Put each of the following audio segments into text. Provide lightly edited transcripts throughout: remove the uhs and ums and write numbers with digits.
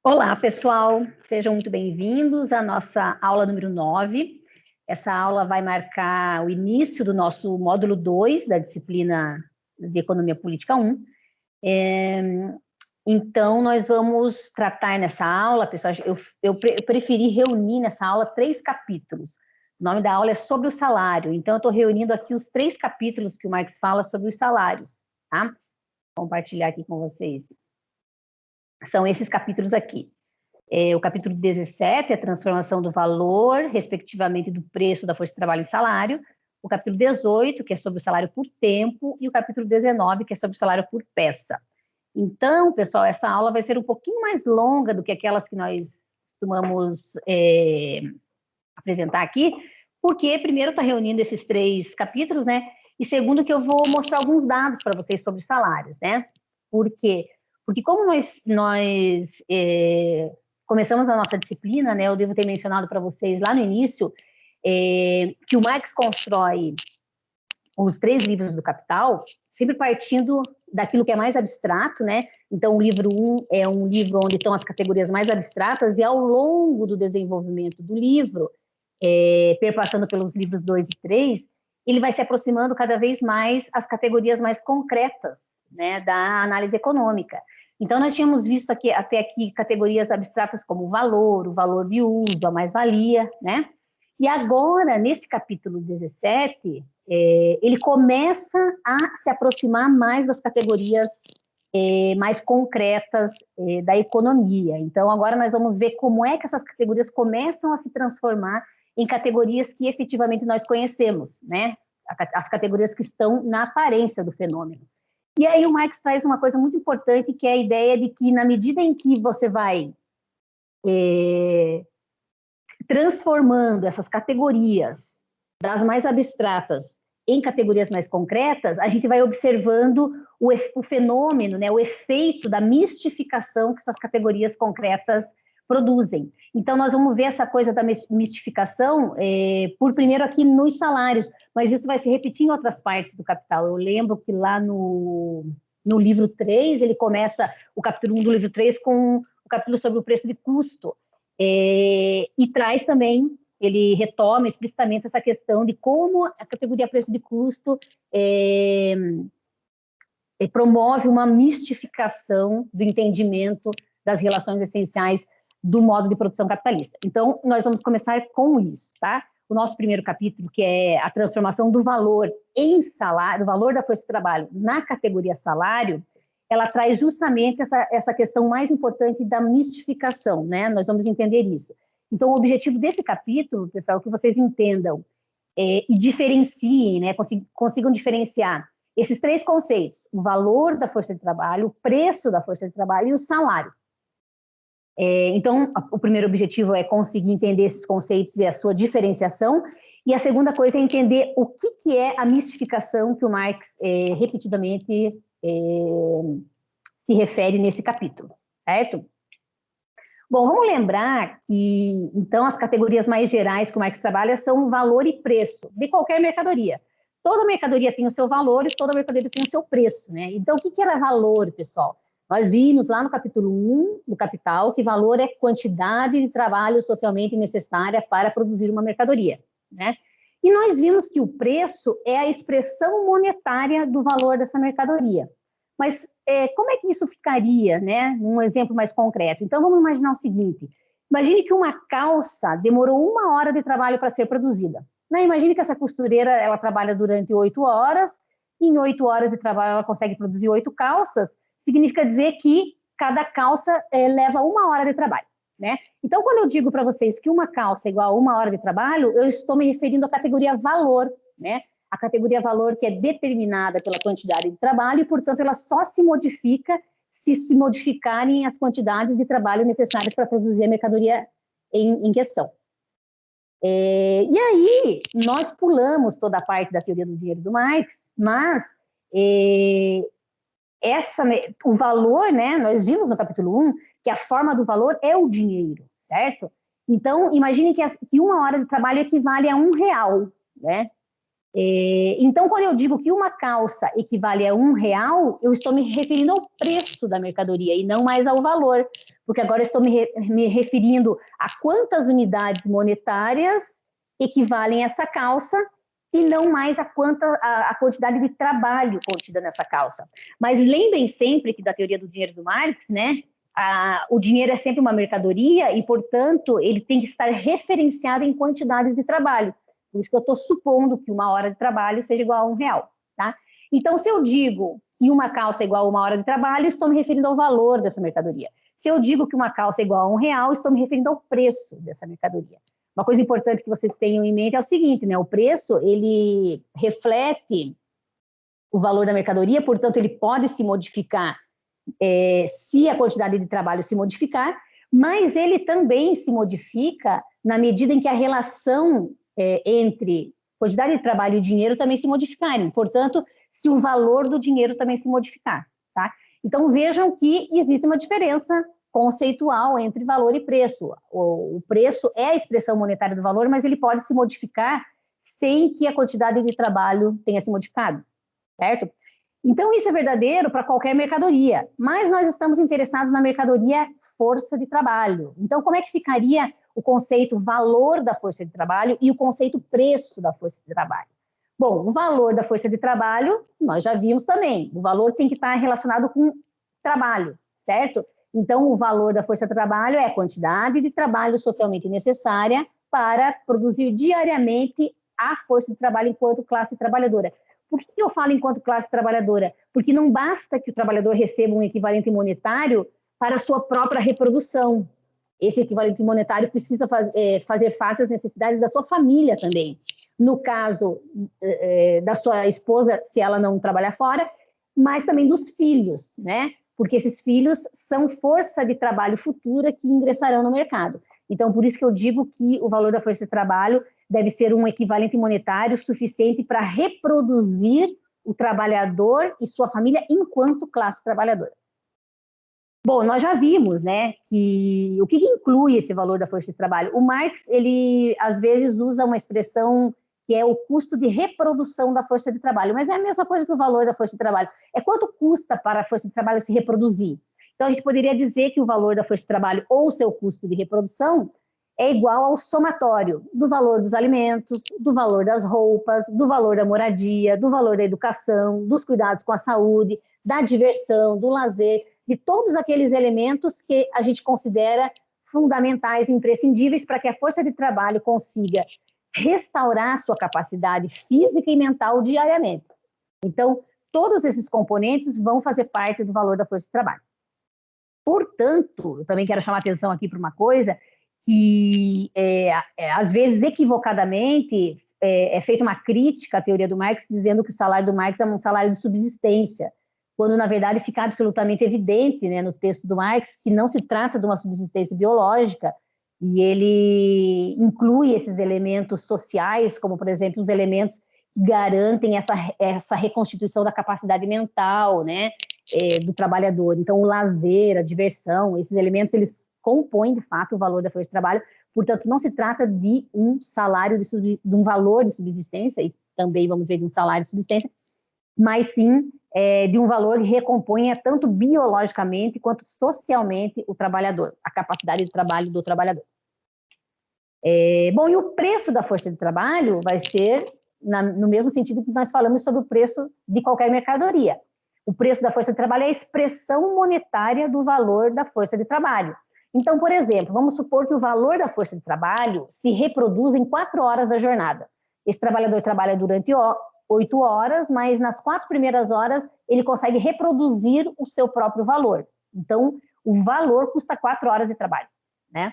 Olá, pessoal, sejam muito bem-vindos à nossa aula número 9. Essa aula vai marcar o início do nosso módulo 2 da disciplina de Economia Política 1. Então, nós vamos tratar nessa aula, pessoal, eu preferi reunir nessa aula 3 capítulos. O nome da aula é sobre o salário, então eu estou reunindo aqui os 3 capítulos que o Marx fala sobre os salários, tá? Vou compartilhar aqui com vocês. São esses capítulos aqui. O capítulo 17 é a transformação do valor, respectivamente, do preço da força de trabalho em salário. O capítulo 18, que é sobre o salário por tempo, e o capítulo 19, que é sobre o salário por peça. Então, pessoal, essa aula vai ser um pouquinho mais longa do que aquelas que nós costumamos apresentar aqui, porque, primeiro, está reunindo esses 3 capítulos, né? E segundo, que eu vou mostrar alguns dados para vocês sobre salários, né? Por quê? Porque como nós começamos a nossa disciplina, né? Eu devo ter mencionado para vocês lá no início que o Marx constrói os 3 livros do Capital, sempre partindo daquilo que é mais abstrato, né? Então, o livro 1 é um livro onde estão as categorias mais abstratas, e ao longo do desenvolvimento do livro, perpassando pelos livros 2 e 3, ele vai se aproximando cada vez mais às categorias mais concretas, né, da análise econômica. Então, nós tínhamos visto até aqui categorias abstratas como o valor de uso, a mais-valia, né? E agora, nesse capítulo 17, ele começa a se aproximar mais das categorias mais concretas da economia. Então, agora nós vamos ver como é que essas categorias começam a se transformar em categorias que efetivamente nós conhecemos, né? As categorias que estão na aparência do fenômeno. E aí o Marx traz uma coisa muito importante, que é a ideia de que, na medida em que você vai transformando essas categorias das mais abstratas em categorias mais concretas, a gente vai observando o fenômeno, né, o efeito da mistificação que essas categorias concretas produzem. Então, nós vamos ver essa coisa da mistificação, por primeiro aqui nos salários, mas isso vai se repetir em outras partes do Capital. Eu lembro que lá no livro 3, ele começa o capítulo 1 do livro 3 com o capítulo sobre o preço de custo, e traz também, ele retoma explicitamente essa questão de como a categoria preço de custo promove uma mistificação do entendimento das relações essenciais do modo de produção capitalista. Então, nós vamos começar com isso, tá? O nosso primeiro capítulo, que é a transformação do valor em salário, do valor da força de trabalho na categoria salário, ela traz justamente essa questão mais importante da mistificação, né? Nós vamos entender isso. Então, o objetivo desse capítulo, pessoal, é que vocês entendam e diferenciem, né? Consigam diferenciar esses 3 conceitos: o valor da força de trabalho, o preço da força de trabalho e o salário. Então, o primeiro objetivo é conseguir entender esses conceitos e a sua diferenciação, e a segunda coisa é entender o que é a mistificação que o Marx repetidamente se refere nesse capítulo, certo? Bom, vamos lembrar que, então, as categorias mais gerais que o Marx trabalha são valor e preço de qualquer mercadoria. Toda mercadoria tem o seu valor e toda mercadoria tem o seu preço, né? Então, o que era valor, pessoal? Nós vimos lá no capítulo 1 do Capital que valor é quantidade de trabalho socialmente necessária para produzir uma mercadoria, né? E nós vimos que o preço é a expressão monetária do valor dessa mercadoria. Mas como é que isso ficaria, né? Um exemplo mais concreto. Então, vamos imaginar o seguinte: imagine que uma calça demorou 1 hora de trabalho para ser produzida. Né? Imagine que essa costureira, ela trabalha durante 8 horas, e em 8 horas de trabalho ela consegue produzir 8 calças, significa dizer que cada calça leva 1 hora de trabalho, né? Então, quando eu digo para vocês que uma calça é igual a 1 hora de trabalho, eu estou me referindo à categoria valor, né? A categoria valor que é determinada pela quantidade de trabalho e, portanto, ela só se modifica se modificarem as quantidades de trabalho necessárias para produzir a mercadoria em questão. E aí, nós pulamos toda a parte da teoria do dinheiro do Marx, mas o valor, né, nós vimos no capítulo 1 que a forma do valor é o dinheiro, certo? Então, imagine que 1 hora de trabalho equivale a R$1, né? Então, quando eu digo que uma calça equivale a R$1, eu estou me referindo ao preço da mercadoria e não mais ao valor, porque agora eu estou me referindo a quantas unidades monetárias equivalem a essa calça e não mais a quantidade de trabalho contida nessa calça. Mas lembrem sempre que da teoria do dinheiro do Marx, né, o dinheiro é sempre uma mercadoria e, portanto, ele tem que estar referenciado em quantidades de trabalho. Por isso que eu estou supondo que 1 hora de trabalho seja igual a R$1, tá? Então, se eu digo que uma calça é igual a 1 hora de trabalho, estou me referindo ao valor dessa mercadoria. Se eu digo que uma calça é igual a R$1, estou me referindo ao preço dessa mercadoria. Uma coisa importante que vocês tenham em mente é o seguinte, né? O preço, ele reflete o valor da mercadoria, portanto, ele pode se modificar se a quantidade de trabalho se modificar, mas ele também se modifica na medida em que a relação entre quantidade de trabalho e dinheiro também se modificarem. Portanto, se o valor do dinheiro também se modificar, tá? Então, vejam que existe uma diferença conceitual entre valor e preço. O preço é a expressão monetária do valor, mas ele pode se modificar sem que a quantidade de trabalho tenha se modificado, certo? Então, isso é verdadeiro para qualquer mercadoria, mas nós estamos interessados na mercadoria força de trabalho. Então, como é que ficaria o conceito valor da força de trabalho e o conceito preço da força de trabalho? Bom, o valor da força de trabalho, nós já vimos também. O valor tem que estar relacionado com trabalho, certo? Então, o valor da força de trabalho é a quantidade de trabalho socialmente necessária para produzir diariamente a força de trabalho enquanto classe trabalhadora. Por que eu falo enquanto classe trabalhadora? Porque não basta que o trabalhador receba um equivalente monetário para a sua própria reprodução. Esse equivalente monetário precisa fazer face às necessidades da sua família também. No caso da sua esposa, se ela não trabalhar fora, mas também dos filhos, né? Porque esses filhos são força de trabalho futura que ingressarão no mercado. Então, por isso que eu digo que o valor da força de trabalho deve ser um equivalente monetário suficiente para reproduzir o trabalhador e sua família enquanto classe trabalhadora. Bom, nós já vimos, né, que o que inclui esse valor da força de trabalho? O Marx, ele às vezes usa uma expressão que é o custo de reprodução da força de trabalho, mas é a mesma coisa que o valor da força de trabalho. É quanto custa para a força de trabalho se reproduzir. Então, a gente poderia dizer que o valor da força de trabalho ou o seu custo de reprodução é igual ao somatório do valor dos alimentos, do valor das roupas, do valor da moradia, do valor da educação, dos cuidados com a saúde, da diversão, do lazer, de todos aqueles elementos que a gente considera fundamentais e imprescindíveis para que a força de trabalho consiga restaurar sua capacidade física e mental diariamente. Então, todos esses componentes vão fazer parte do valor da força de trabalho. Portanto, eu também quero chamar a atenção aqui para uma coisa que, às vezes, equivocadamente, é feita uma crítica à teoria do Marx, dizendo que o salário do Marx é um salário de subsistência, quando, na verdade, fica absolutamente evidente, né, no texto do Marx que não se trata de uma subsistência biológica, e ele inclui esses elementos sociais, como, por exemplo, os elementos que garantem essa reconstituição da capacidade mental, né, do trabalhador. Então, o lazer, a diversão, esses elementos, eles compõem, de fato, o valor da força de trabalho. Portanto, não se trata de um salário, de um valor de subsistência, e também vamos ver de um salário de subsistência, mas sim de um valor que recomponha tanto biologicamente quanto socialmente o trabalhador, a capacidade de trabalho do trabalhador. Bom, e o preço da força de trabalho vai ser no mesmo sentido que nós falamos sobre o preço de qualquer mercadoria. O preço da força de trabalho é a expressão monetária do valor da força de trabalho. Então, por exemplo, vamos supor que o valor da força de trabalho se reproduz em 4 horas da jornada. Esse trabalhador trabalha durante 8 horas, mas nas 4 primeiras horas ele consegue reproduzir o seu próprio valor. Então, o valor custa 4 horas de trabalho, né?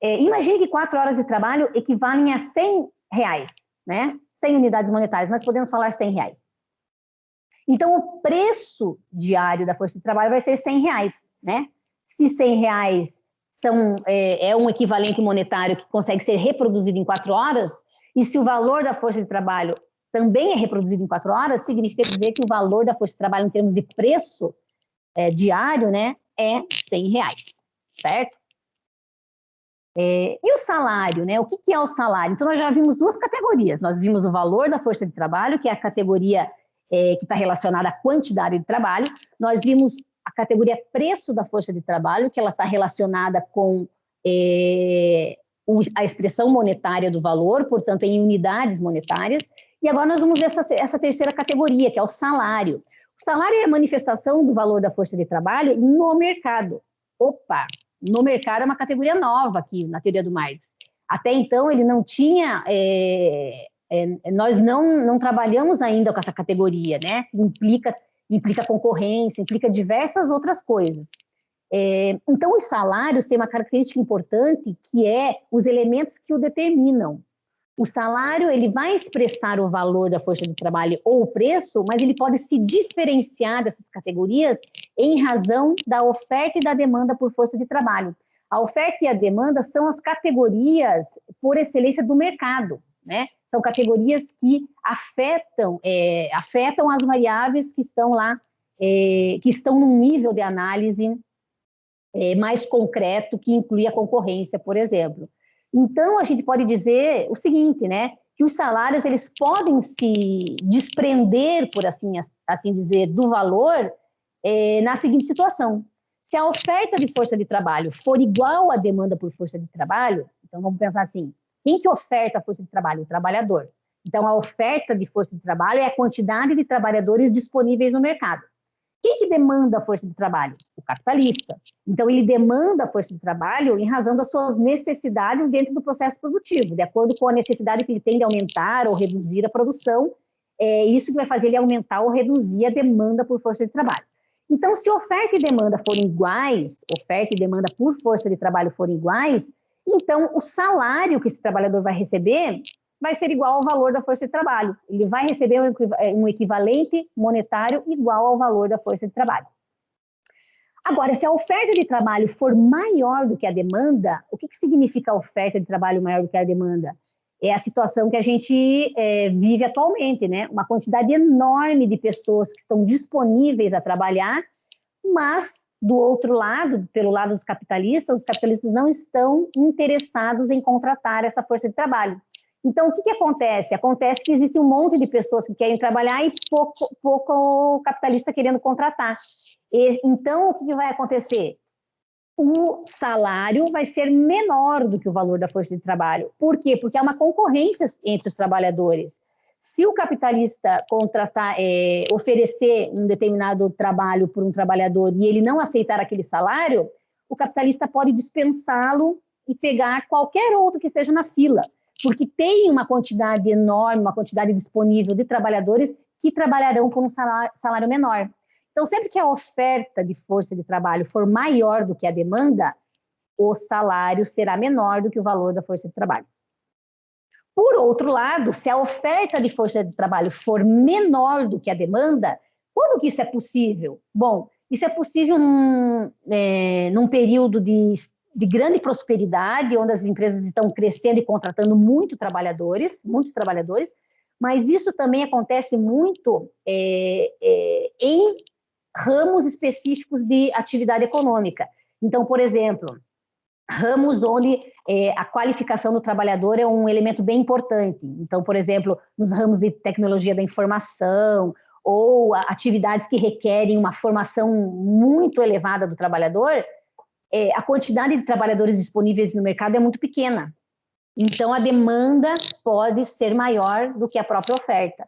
Imagine que 4 horas de trabalho equivalem a R$100, né? 100 unidades monetárias, mas podemos falar R$100. Então, o preço diário da força de trabalho vai ser R$100, né? Se R$100 é um equivalente monetário que consegue ser reproduzido em 4 horas, e se o valor da força de trabalho também é reproduzido em 4 horas, significa dizer que o valor da força de trabalho em termos de preço diário, né, é R$100, certo? E o salário, né? O que é o salário? Então, nós já vimos 2 categorias. Nós vimos o valor da força de trabalho, que é a categoria que está relacionada à quantidade de trabalho. Nós vimos a categoria preço da força de trabalho, que ela está relacionada com a expressão monetária do valor, portanto, em unidades monetárias. E agora nós vamos ver essa terceira categoria, que é o salário. O salário é a manifestação do valor da força de trabalho no mercado. Opa, no mercado é uma categoria nova aqui na teoria do Marx. Até então ele não tinha, nós não trabalhamos ainda com essa categoria, né? Implica concorrência, implica diversas outras coisas. Então os salários têm uma característica importante, que é os elementos que o determinam. O salário, ele vai expressar o valor da força de trabalho ou o preço, mas ele pode se diferenciar dessas categorias em razão da oferta e da demanda por força de trabalho. A oferta e a demanda são as categorias por excelência do mercado, né? São categorias que afetam as variáveis que estão lá, que estão num nível de análise mais concreto, que inclui a concorrência, por exemplo. Então, a gente pode dizer o seguinte, né? Que os salários, eles podem se desprender, por assim dizer, do valor na seguinte situação. Se a oferta de força de trabalho for igual à demanda por força de trabalho, então vamos pensar assim, quem que oferta a força de trabalho? O trabalhador. Então, a oferta de força de trabalho é a quantidade de trabalhadores disponíveis no mercado. Quem que demanda a força de trabalho? O capitalista. Então, ele demanda a força de trabalho em razão das suas necessidades dentro do processo produtivo, de acordo com a necessidade que ele tem de aumentar ou reduzir a produção, isso que vai fazer ele aumentar ou reduzir a demanda por força de trabalho. Então, se oferta e demanda forem iguais, oferta e demanda por força de trabalho forem iguais, então o salário que esse trabalhador vai receber vai ser igual ao valor da força de trabalho. Ele vai receber um equivalente monetário igual ao valor da força de trabalho. Agora, se a oferta de trabalho for maior do que a demanda, o que significa a oferta de trabalho maior do que a demanda? É a situação que a gente vive atualmente, né? Uma quantidade enorme de pessoas que estão disponíveis a trabalhar, mas, do outro lado, pelo lado dos capitalistas, os capitalistas não estão interessados em contratar essa força de trabalho. Então, o que acontece? Acontece que existe um monte de pessoas que querem trabalhar e pouco capitalista querendo contratar. Então, o que vai acontecer? O salário vai ser menor do que o valor da força de trabalho. Por quê? Porque há uma concorrência entre os trabalhadores. Se o capitalista oferecer um determinado trabalho por um trabalhador e ele não aceitar aquele salário, o capitalista pode dispensá-lo e pegar qualquer outro que esteja na fila, porque tem uma quantidade enorme, uma quantidade disponível de trabalhadores que trabalharão por um salário menor. Então, sempre que a oferta de força de trabalho for maior do que a demanda, o salário será menor do que o valor da força de trabalho. Por outro lado, se a oferta de força de trabalho for menor do que a demanda, quando que isso é possível? Bom, isso é possível num período de grande prosperidade, onde as empresas estão crescendo e contratando muitos trabalhadores, mas isso também acontece muito em ramos específicos de atividade econômica. Então, por exemplo, ramos onde a qualificação do trabalhador é um elemento bem importante. Então, por exemplo, nos ramos de tecnologia da informação ou atividades que requerem uma formação muito elevada do trabalhador, a quantidade de trabalhadores disponíveis no mercado é muito pequena. Então, a demanda pode ser maior do que a própria oferta.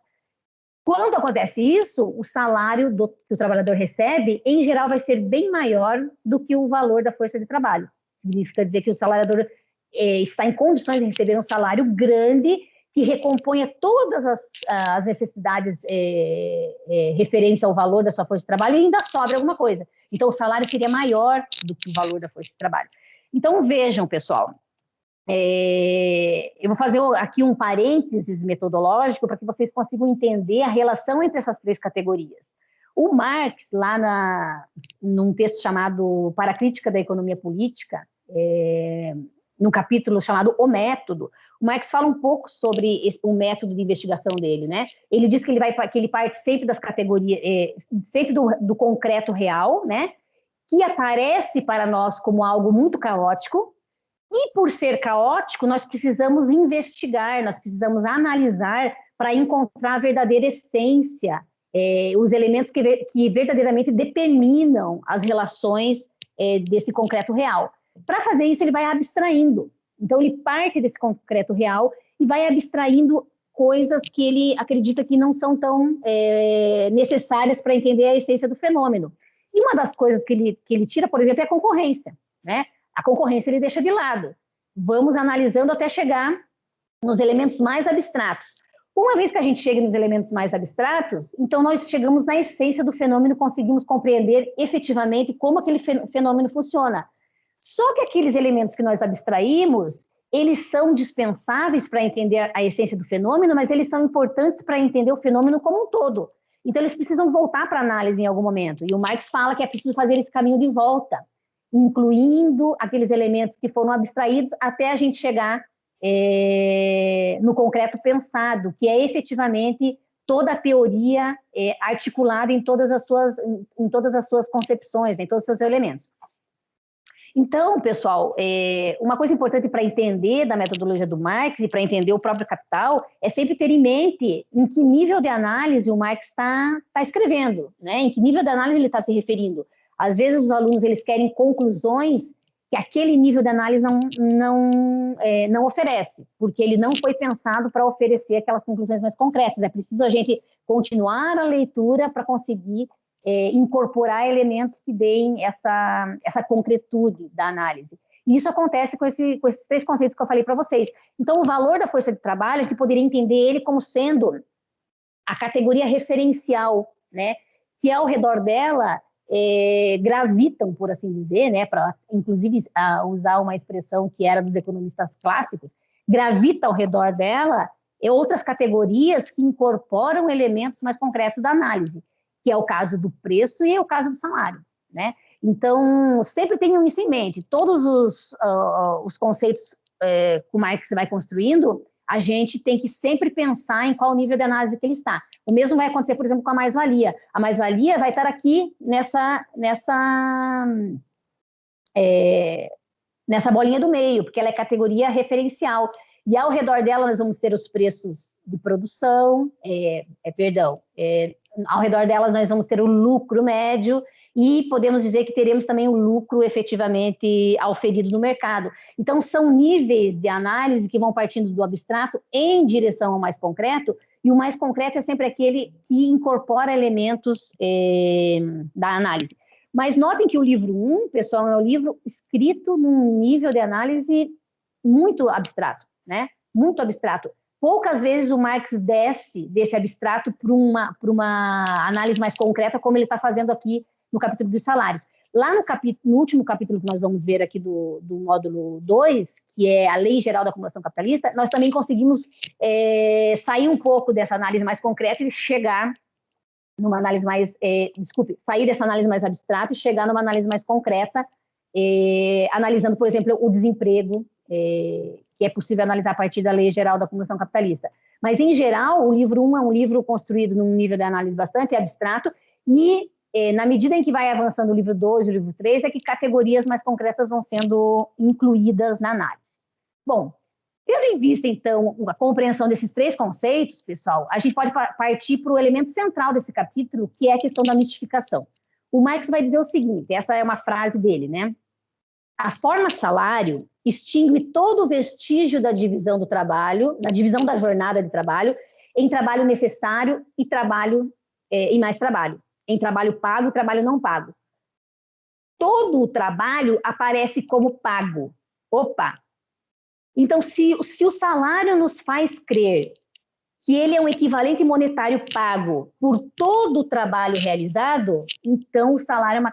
Quando acontece isso, o salário que o trabalhador recebe, em geral, vai ser bem maior do que o valor da força de trabalho. Significa dizer que o trabalhador está em condições de receber um salário grande que recomponha todas as necessidades referentes ao valor da sua força de trabalho e ainda sobra alguma coisa. Então, o salário seria maior do que o valor da força de trabalho. Então, vejam, pessoal, eu vou fazer aqui um parênteses metodológico para que vocês consigam entender a relação entre essas três categorias. O Marx, lá num texto chamado Para a Crítica da Economia Política, num capítulo chamado O Método, o Marx fala um pouco sobre o método de investigação dele, né? Ele diz que ele parte sempre das categorias, sempre do concreto real, né? Que aparece para nós como algo muito caótico, e por ser caótico, nós precisamos investigar, nós precisamos analisar para encontrar a verdadeira essência os elementos que verdadeiramente determinam as relações desse concreto real. Para fazer isso, ele vai abstraindo. Então, ele parte desse concreto real e vai abstraindo coisas que ele acredita que não são tão necessárias para entender a essência do fenômeno. E uma das coisas que ele tira, por exemplo, é a concorrência, né? A concorrência ele deixa de lado. Vamos analisando até chegar nos elementos mais abstratos. Uma vez que a gente chega nos elementos mais abstratos, então nós chegamos na essência do fenômeno, conseguimos compreender efetivamente como aquele fenômeno funciona. Só que aqueles elementos que nós abstraímos, eles são dispensáveis para entender a essência do fenômeno, mas eles são importantes para entender o fenômeno como um todo. Então, eles precisam voltar para a análise em algum momento. E o Marx fala que é preciso fazer esse caminho de volta, incluindo aqueles elementos que foram abstraídos até a gente chegar no concreto pensado, que é efetivamente toda a teoria articulada em todas as suas concepções, né, em todos os seus elementos. Então, pessoal, uma coisa importante para entender da metodologia do Marx e para entender o próprio Capital é sempre ter em mente em que nível de análise o Marx está escrevendo, né? Em que nível de análise ele está se referindo. Às vezes os alunos eles querem conclusões que aquele nível de análise não oferece, porque ele não foi pensado para oferecer aquelas conclusões mais concretas. É preciso a gente continuar a leitura para conseguir incorporar elementos que deem essa concretude da análise. E isso acontece com esses três conceitos que eu falei para vocês. Então, o valor da força de trabalho, a gente poderia entender ele como sendo a categoria referencial, né? Que ao redor dela gravitam, por assim dizer, né? Para, inclusive, usar uma expressão que era dos economistas clássicos, gravita ao redor dela outras categorias que incorporam elementos mais concretos da análise, que é o caso do preço e é o caso do salário, né? Então, sempre tenham isso em mente. Todos os conceitos que o Marx vai construindo, a gente tem que sempre pensar em qual nível de análise que ele está. O mesmo vai acontecer, por exemplo, com a mais-valia. A mais-valia vai estar aqui nessa bolinha do meio, porque ela é categoria referencial. E ao redor dela nós vamos ter os preços de produção, ao redor dela nós vamos ter o lucro médio e podemos dizer que teremos também o lucro efetivamente auferido no mercado. Então, são níveis de análise que vão partindo do abstrato em direção ao mais concreto, e o mais concreto é sempre aquele que incorpora elementos da análise. Mas notem que o livro 1, pessoal, é um livro escrito num nível de análise muito abstrato, né? Muito abstrato. Poucas vezes o Marx desce desse abstrato para uma análise mais concreta, como ele está fazendo aqui no capítulo dos salários. Lá no último capítulo que nós vamos ver aqui do módulo 2, que é a Lei Geral da Acumulação Capitalista, nós também conseguimos sair um pouco dessa análise mais concreta e chegar numa análise mais... sair dessa análise mais abstrata e chegar numa análise mais concreta, analisando, por exemplo, o desemprego, que é possível analisar a partir da Lei Geral da Acumulação Capitalista. Mas, em geral, o livro 1 é um livro construído num nível de análise bastante abstrato e, na medida em que vai avançando o livro 2 e o livro 3, é que categorias mais concretas vão sendo incluídas na análise. Bom, tendo em vista, então, a compreensão desses três conceitos, pessoal, a gente pode partir para o elemento central desse capítulo, que é a questão da mistificação. O Marx vai dizer o seguinte, essa é uma frase dele, né? A forma salário extingue todo o vestígio da divisão do trabalho, da divisão da jornada de trabalho, em trabalho necessário e trabalho e mais trabalho, em trabalho pago e trabalho não pago. Todo o trabalho aparece como pago. Opa! Então, se o salário nos faz crer que ele é um equivalente monetário pago por todo o trabalho realizado, então o salário é uma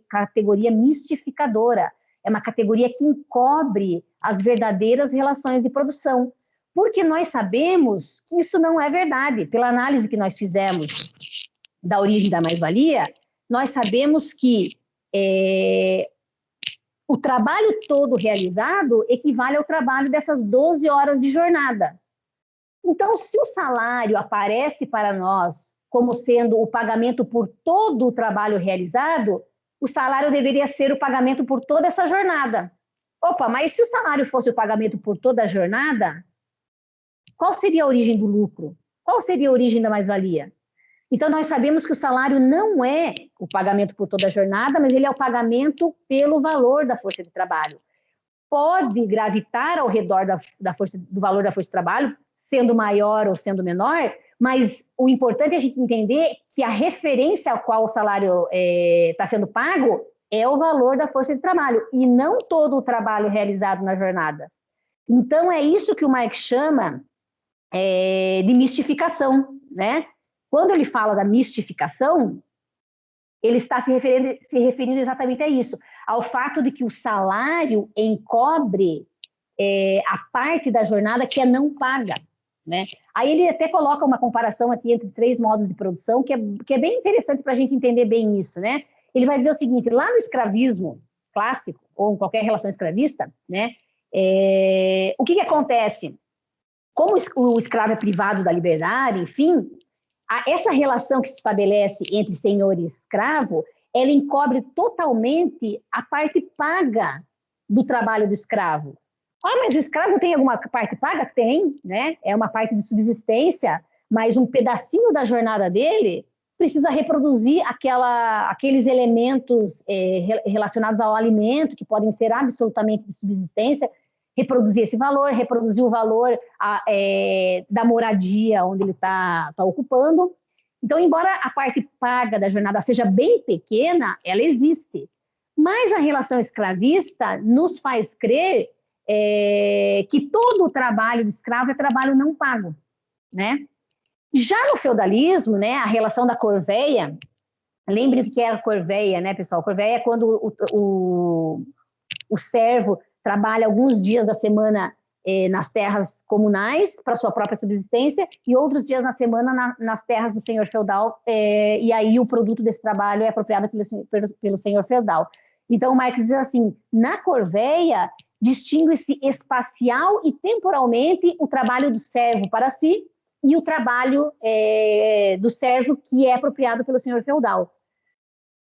categoria mistificadora, é uma categoria que encobre as verdadeiras relações de produção, porque nós sabemos que isso não é verdade. Pela análise que nós fizemos da origem da mais-valia, nós sabemos que o trabalho todo realizado equivale ao trabalho dessas 12 horas de jornada. Então, se o salário aparece para nós como sendo o pagamento por todo o trabalho realizado, o salário deveria ser o pagamento por toda essa jornada. Opa, mas se o salário fosse o pagamento por toda a jornada, qual seria a origem do lucro? Qual seria a origem da mais-valia? Então, nós sabemos que o salário não é o pagamento por toda a jornada, mas ele é o pagamento pelo valor da força de trabalho. Pode gravitar ao redor do valor da força de trabalho, sendo maior ou sendo menor, mas o importante é a gente entender que a referência ao qual o salário está sendo pago é o valor da força de trabalho, e não todo o trabalho realizado na jornada. Então, é isso que o Marx chama de mistificação, né? Quando ele fala da mistificação, ele está se referindo exatamente a isso, ao fato de que o salário encobre a parte da jornada que é não paga, né? Aí ele até coloca uma comparação aqui entre 3 modos de produção, que é bem interessante para a gente entender bem isso, né? Ele vai dizer o seguinte, lá no escravismo clássico, ou em qualquer relação escravista, né? O que acontece? Como o escravo é privado da liberdade, enfim, essa relação que se estabelece entre senhor e escravo, ela encobre totalmente a parte paga do trabalho do escravo. Mas o escravo tem alguma parte paga? Tem, né? É uma parte de subsistência, mas um pedacinho da jornada dele precisa reproduzir aqueles elementos relacionados ao alimento, que podem ser absolutamente de subsistência, reproduzir esse valor, reproduzir o valor da moradia onde ele está ocupando. Então, embora a parte paga da jornada seja bem pequena, ela existe. Mas a relação escravista nos faz crer que todo o trabalho do escravo é trabalho não pago, né? Já no feudalismo, né, a relação da corveia, lembre do que era a corveia, né, pessoal? A corveia é quando o servo trabalha alguns dias da semana nas terras comunais para sua própria subsistência e outros dias na semana nas terras do senhor feudal, e aí o produto desse trabalho é apropriado pelo senhor feudal. Então, Marx diz assim, na corveia distingue-se espacial e temporalmente o trabalho do servo para si e o trabalho do servo que é apropriado pelo senhor feudal.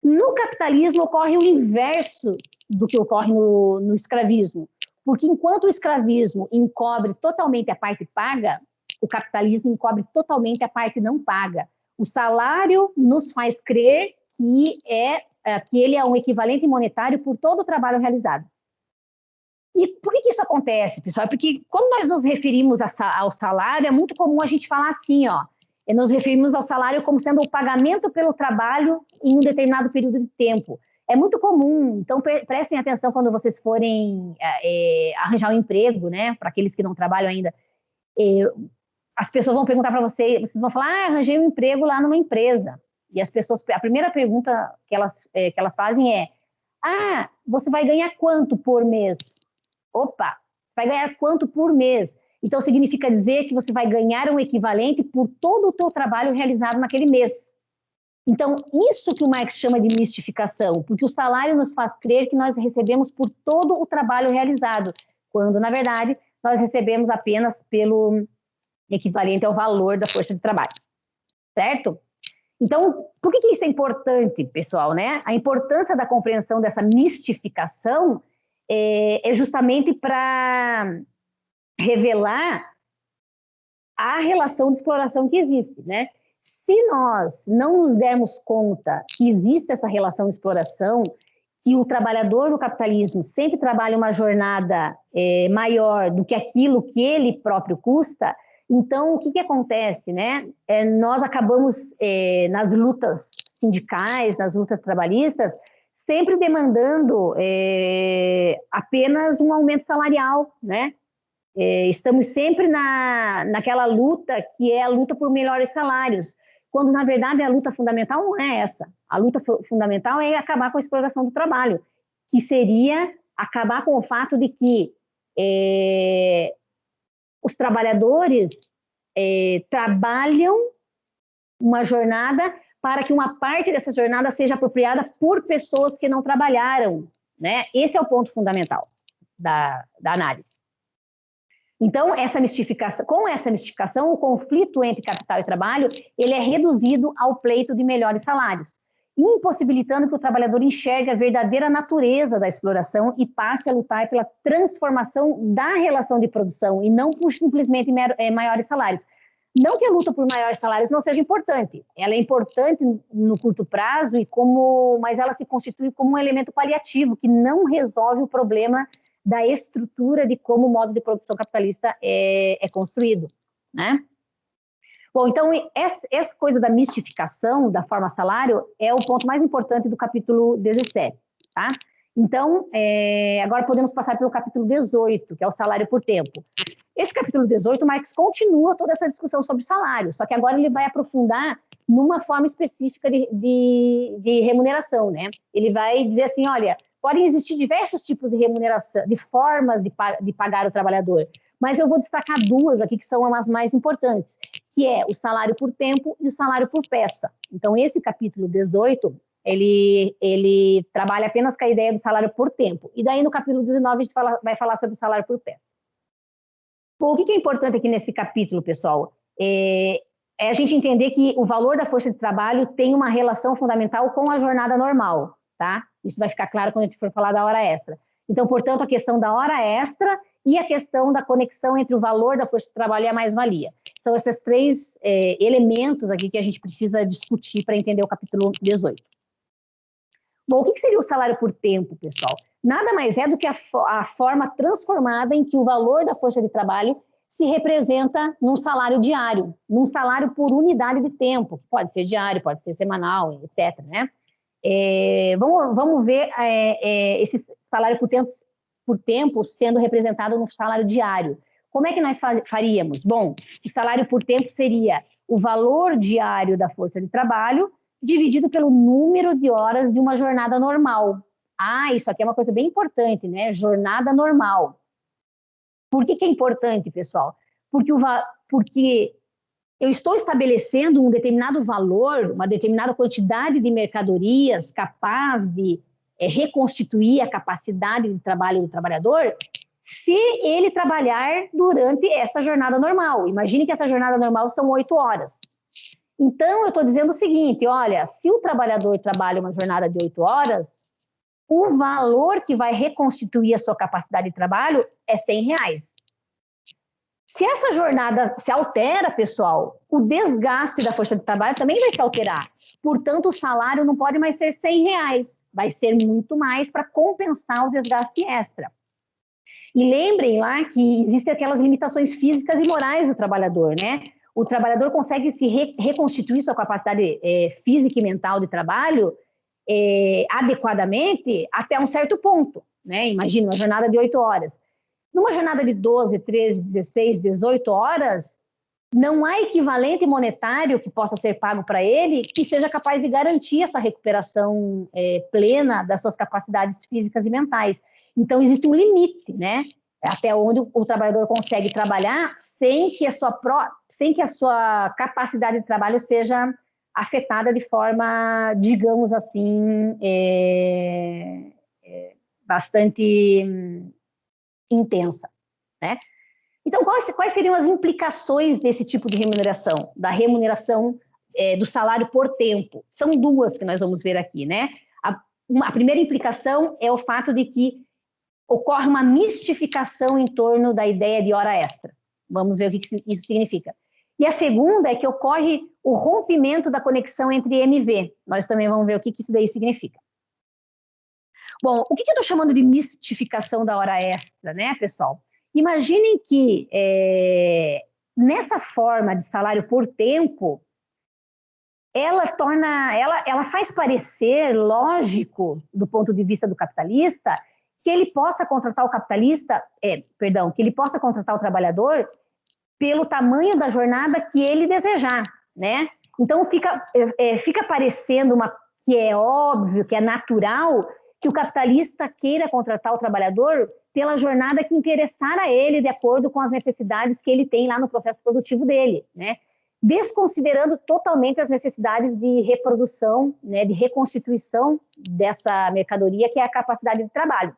No capitalismo ocorre o inverso do que ocorre no escravismo, porque enquanto o escravismo encobre totalmente a parte paga, o capitalismo encobre totalmente a parte não paga. O salário nos faz crer que ele é um equivalente monetário por todo o trabalho realizado. E por que isso acontece, pessoal? Porque quando nós nos referimos ao salário, é muito comum a gente falar assim, nos referimos ao salário como sendo o pagamento pelo trabalho em um determinado período de tempo. É muito comum, então prestem atenção quando vocês forem arranjar um emprego, né, para aqueles que não trabalham ainda. As pessoas vão perguntar para vocês vão falar, arranjei um emprego lá numa empresa. E a primeira pergunta que elas fazem é, você vai ganhar quanto por mês? Opa, você vai ganhar quanto por mês? Então, significa dizer que você vai ganhar um equivalente por todo o teu trabalho realizado naquele mês. Então, isso que o Marx chama de mistificação, porque o salário nos faz crer que nós recebemos por todo o trabalho realizado, quando, na verdade, nós recebemos apenas pelo equivalente ao valor da força de trabalho, certo? Então, por que isso é importante, pessoal, né? A importância da compreensão dessa mistificação é justamente para revelar a relação de exploração que existe, né? Se nós não nos dermos conta que existe essa relação de exploração, que o trabalhador do capitalismo sempre trabalha uma jornada maior do que aquilo que ele próprio custa, então o que acontece, né? Nós acabamos nas lutas sindicais, nas lutas trabalhistas, sempre demandando apenas um aumento salarial, né? Estamos sempre naquela luta que é a luta por melhores salários, quando na verdade a luta fundamental não é essa. A luta fundamental é acabar com a exploração do trabalho, que seria acabar com o fato de que os trabalhadores trabalham uma jornada para que uma parte dessa jornada seja apropriada por pessoas que não trabalharam, né? Esse é o ponto fundamental da análise. Então, com essa mistificação, o conflito entre capital e trabalho, ele é reduzido ao pleito de melhores salários, impossibilitando que o trabalhador enxergue a verdadeira natureza da exploração e passe a lutar pela transformação da relação de produção e não por simplesmente maiores salários. Não que a luta por maiores salários não seja importante, ela é importante no curto prazo, mas ela se constitui como um elemento paliativo, que não resolve o problema da estrutura de como o modo de produção capitalista é construído, né? Bom, então, essa coisa da mistificação da forma salário é o ponto mais importante do capítulo 17, tá? Então, agora podemos passar pelo capítulo 18, que é o salário por tempo. Esse capítulo 18, Marx continua toda essa discussão sobre salário, só que agora ele vai aprofundar numa forma específica de remuneração, né? Ele vai dizer assim, olha, podem existir diversos tipos de remuneração, de formas de pagar o trabalhador, mas eu vou destacar duas aqui que são as mais importantes, que é o salário por tempo e o salário por peça. Então, esse capítulo 18, ele trabalha apenas com a ideia do salário por tempo. E daí, no capítulo 19, a gente vai falar sobre o salário por peça. Bom, o que é importante aqui nesse capítulo, pessoal? É a gente entender que o valor da força de trabalho tem uma relação fundamental com a jornada normal, tá? Isso vai ficar claro quando a gente for falar da hora extra. Então, portanto, a questão da hora extra e a questão da conexão entre o valor da força de trabalho e a mais-valia. São esses três elementos aqui que a gente precisa discutir para entender o capítulo 18. Bom, o que seria o salário por tempo, pessoal? Nada mais é do que a forma transformada em que o valor da força de trabalho se representa num salário diário, num salário por unidade de tempo, pode ser diário, pode ser semanal, etc., né? Vamos ver esse salário por tempo sendo representado no salário diário. Como é que nós faríamos? Bom, o salário por tempo seria o valor diário da força de trabalho dividido pelo número de horas de uma jornada normal. Ah, isso aqui é uma coisa bem importante, né? Jornada normal. Por que é importante, pessoal? Porque eu estou estabelecendo um determinado valor, uma determinada quantidade de mercadorias capaz de reconstituir a capacidade de trabalho do trabalhador se ele trabalhar durante esta jornada normal. Imagine que essa jornada normal são 8 horas. Então, eu estou dizendo o seguinte, olha, se o trabalhador trabalha uma jornada de 8 horas, o valor que vai reconstituir a sua capacidade de trabalho é R$100. Se essa jornada se altera, pessoal, o desgaste da força de trabalho também vai se alterar. Portanto, o salário não pode mais ser R$100, vai ser muito mais para compensar o desgaste extra. E lembrem lá que existem aquelas limitações físicas e morais do trabalhador, né? O trabalhador consegue se reconstituir sua capacidade física e mental de trabalho adequadamente até um certo ponto, né? Imagina uma jornada de 8 horas. Numa jornada de 12, 13, 16, 18 horas, não há equivalente monetário que possa ser pago para ele que seja capaz de garantir essa recuperação plena das suas capacidades físicas e mentais. Então, existe um limite, né? Até onde o trabalhador consegue trabalhar sem que a sua capacidade de trabalho seja afetada de forma, digamos assim, bastante intensa, né? Então, quais seriam as implicações desse tipo de remuneração, da remuneração do salário por tempo? São duas que nós vamos ver aqui, né? A primeira implicação é o fato de que ocorre uma mistificação em torno da ideia de hora extra. Vamos ver o que isso significa. E a segunda é que ocorre o rompimento da conexão entre MV. Nós também vamos ver o que isso daí significa. Bom, o que eu estou chamando de mistificação da hora extra, né, pessoal? Imaginem que nessa forma de salário por tempo, ela faz parecer lógico, do ponto de vista do capitalista, que ele possa contratar que ele possa contratar o trabalhador pelo tamanho da jornada que ele desejar, né? Então fica parecendo que é óbvio, que é natural que o capitalista queira contratar o trabalhador pela jornada que interessar a ele de acordo com as necessidades que ele tem lá no processo produtivo dele, né? Desconsiderando totalmente as necessidades de reprodução, né, de reconstituição dessa mercadoria que é a capacidade de trabalho.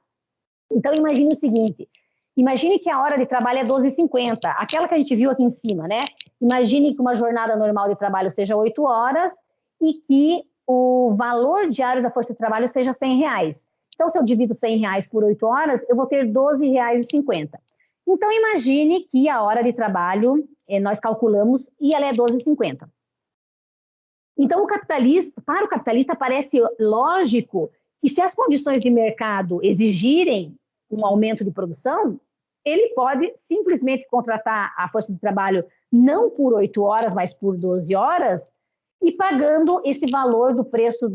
Então, imagine o seguinte, imagine que a hora de trabalho é 12h50, aquela que a gente viu aqui em cima, né? Imagine que uma jornada normal de trabalho seja 8 horas e que o valor diário da força de trabalho seja R$100. Então, se eu divido R$100 por 8 horas, eu vou ter R$12,50. Então, imagine que a hora de trabalho, nós calculamos, e ela é 12,50. Então, para o capitalista, parece lógico que se as condições de mercado exigirem um aumento de produção, ele pode simplesmente contratar a força de trabalho não por 8 horas, mas por 12 horas, e pagando esse valor do preço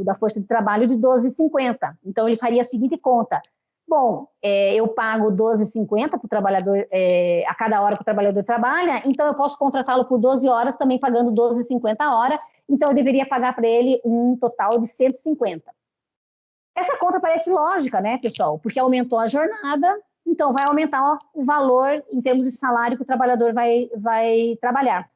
da força de trabalho de 12,50. Então, ele faria a seguinte conta. Bom, eu pago 12,50 para o trabalhador, a cada hora que o trabalhador trabalha, então eu posso contratá-lo por 12 horas, também pagando 12,50 a hora, então eu deveria pagar para ele um total de 150. Essa conta parece lógica, né, pessoal? Porque aumentou a jornada, então vai aumentar o valor em termos de salário que o trabalhador vai trabalhar.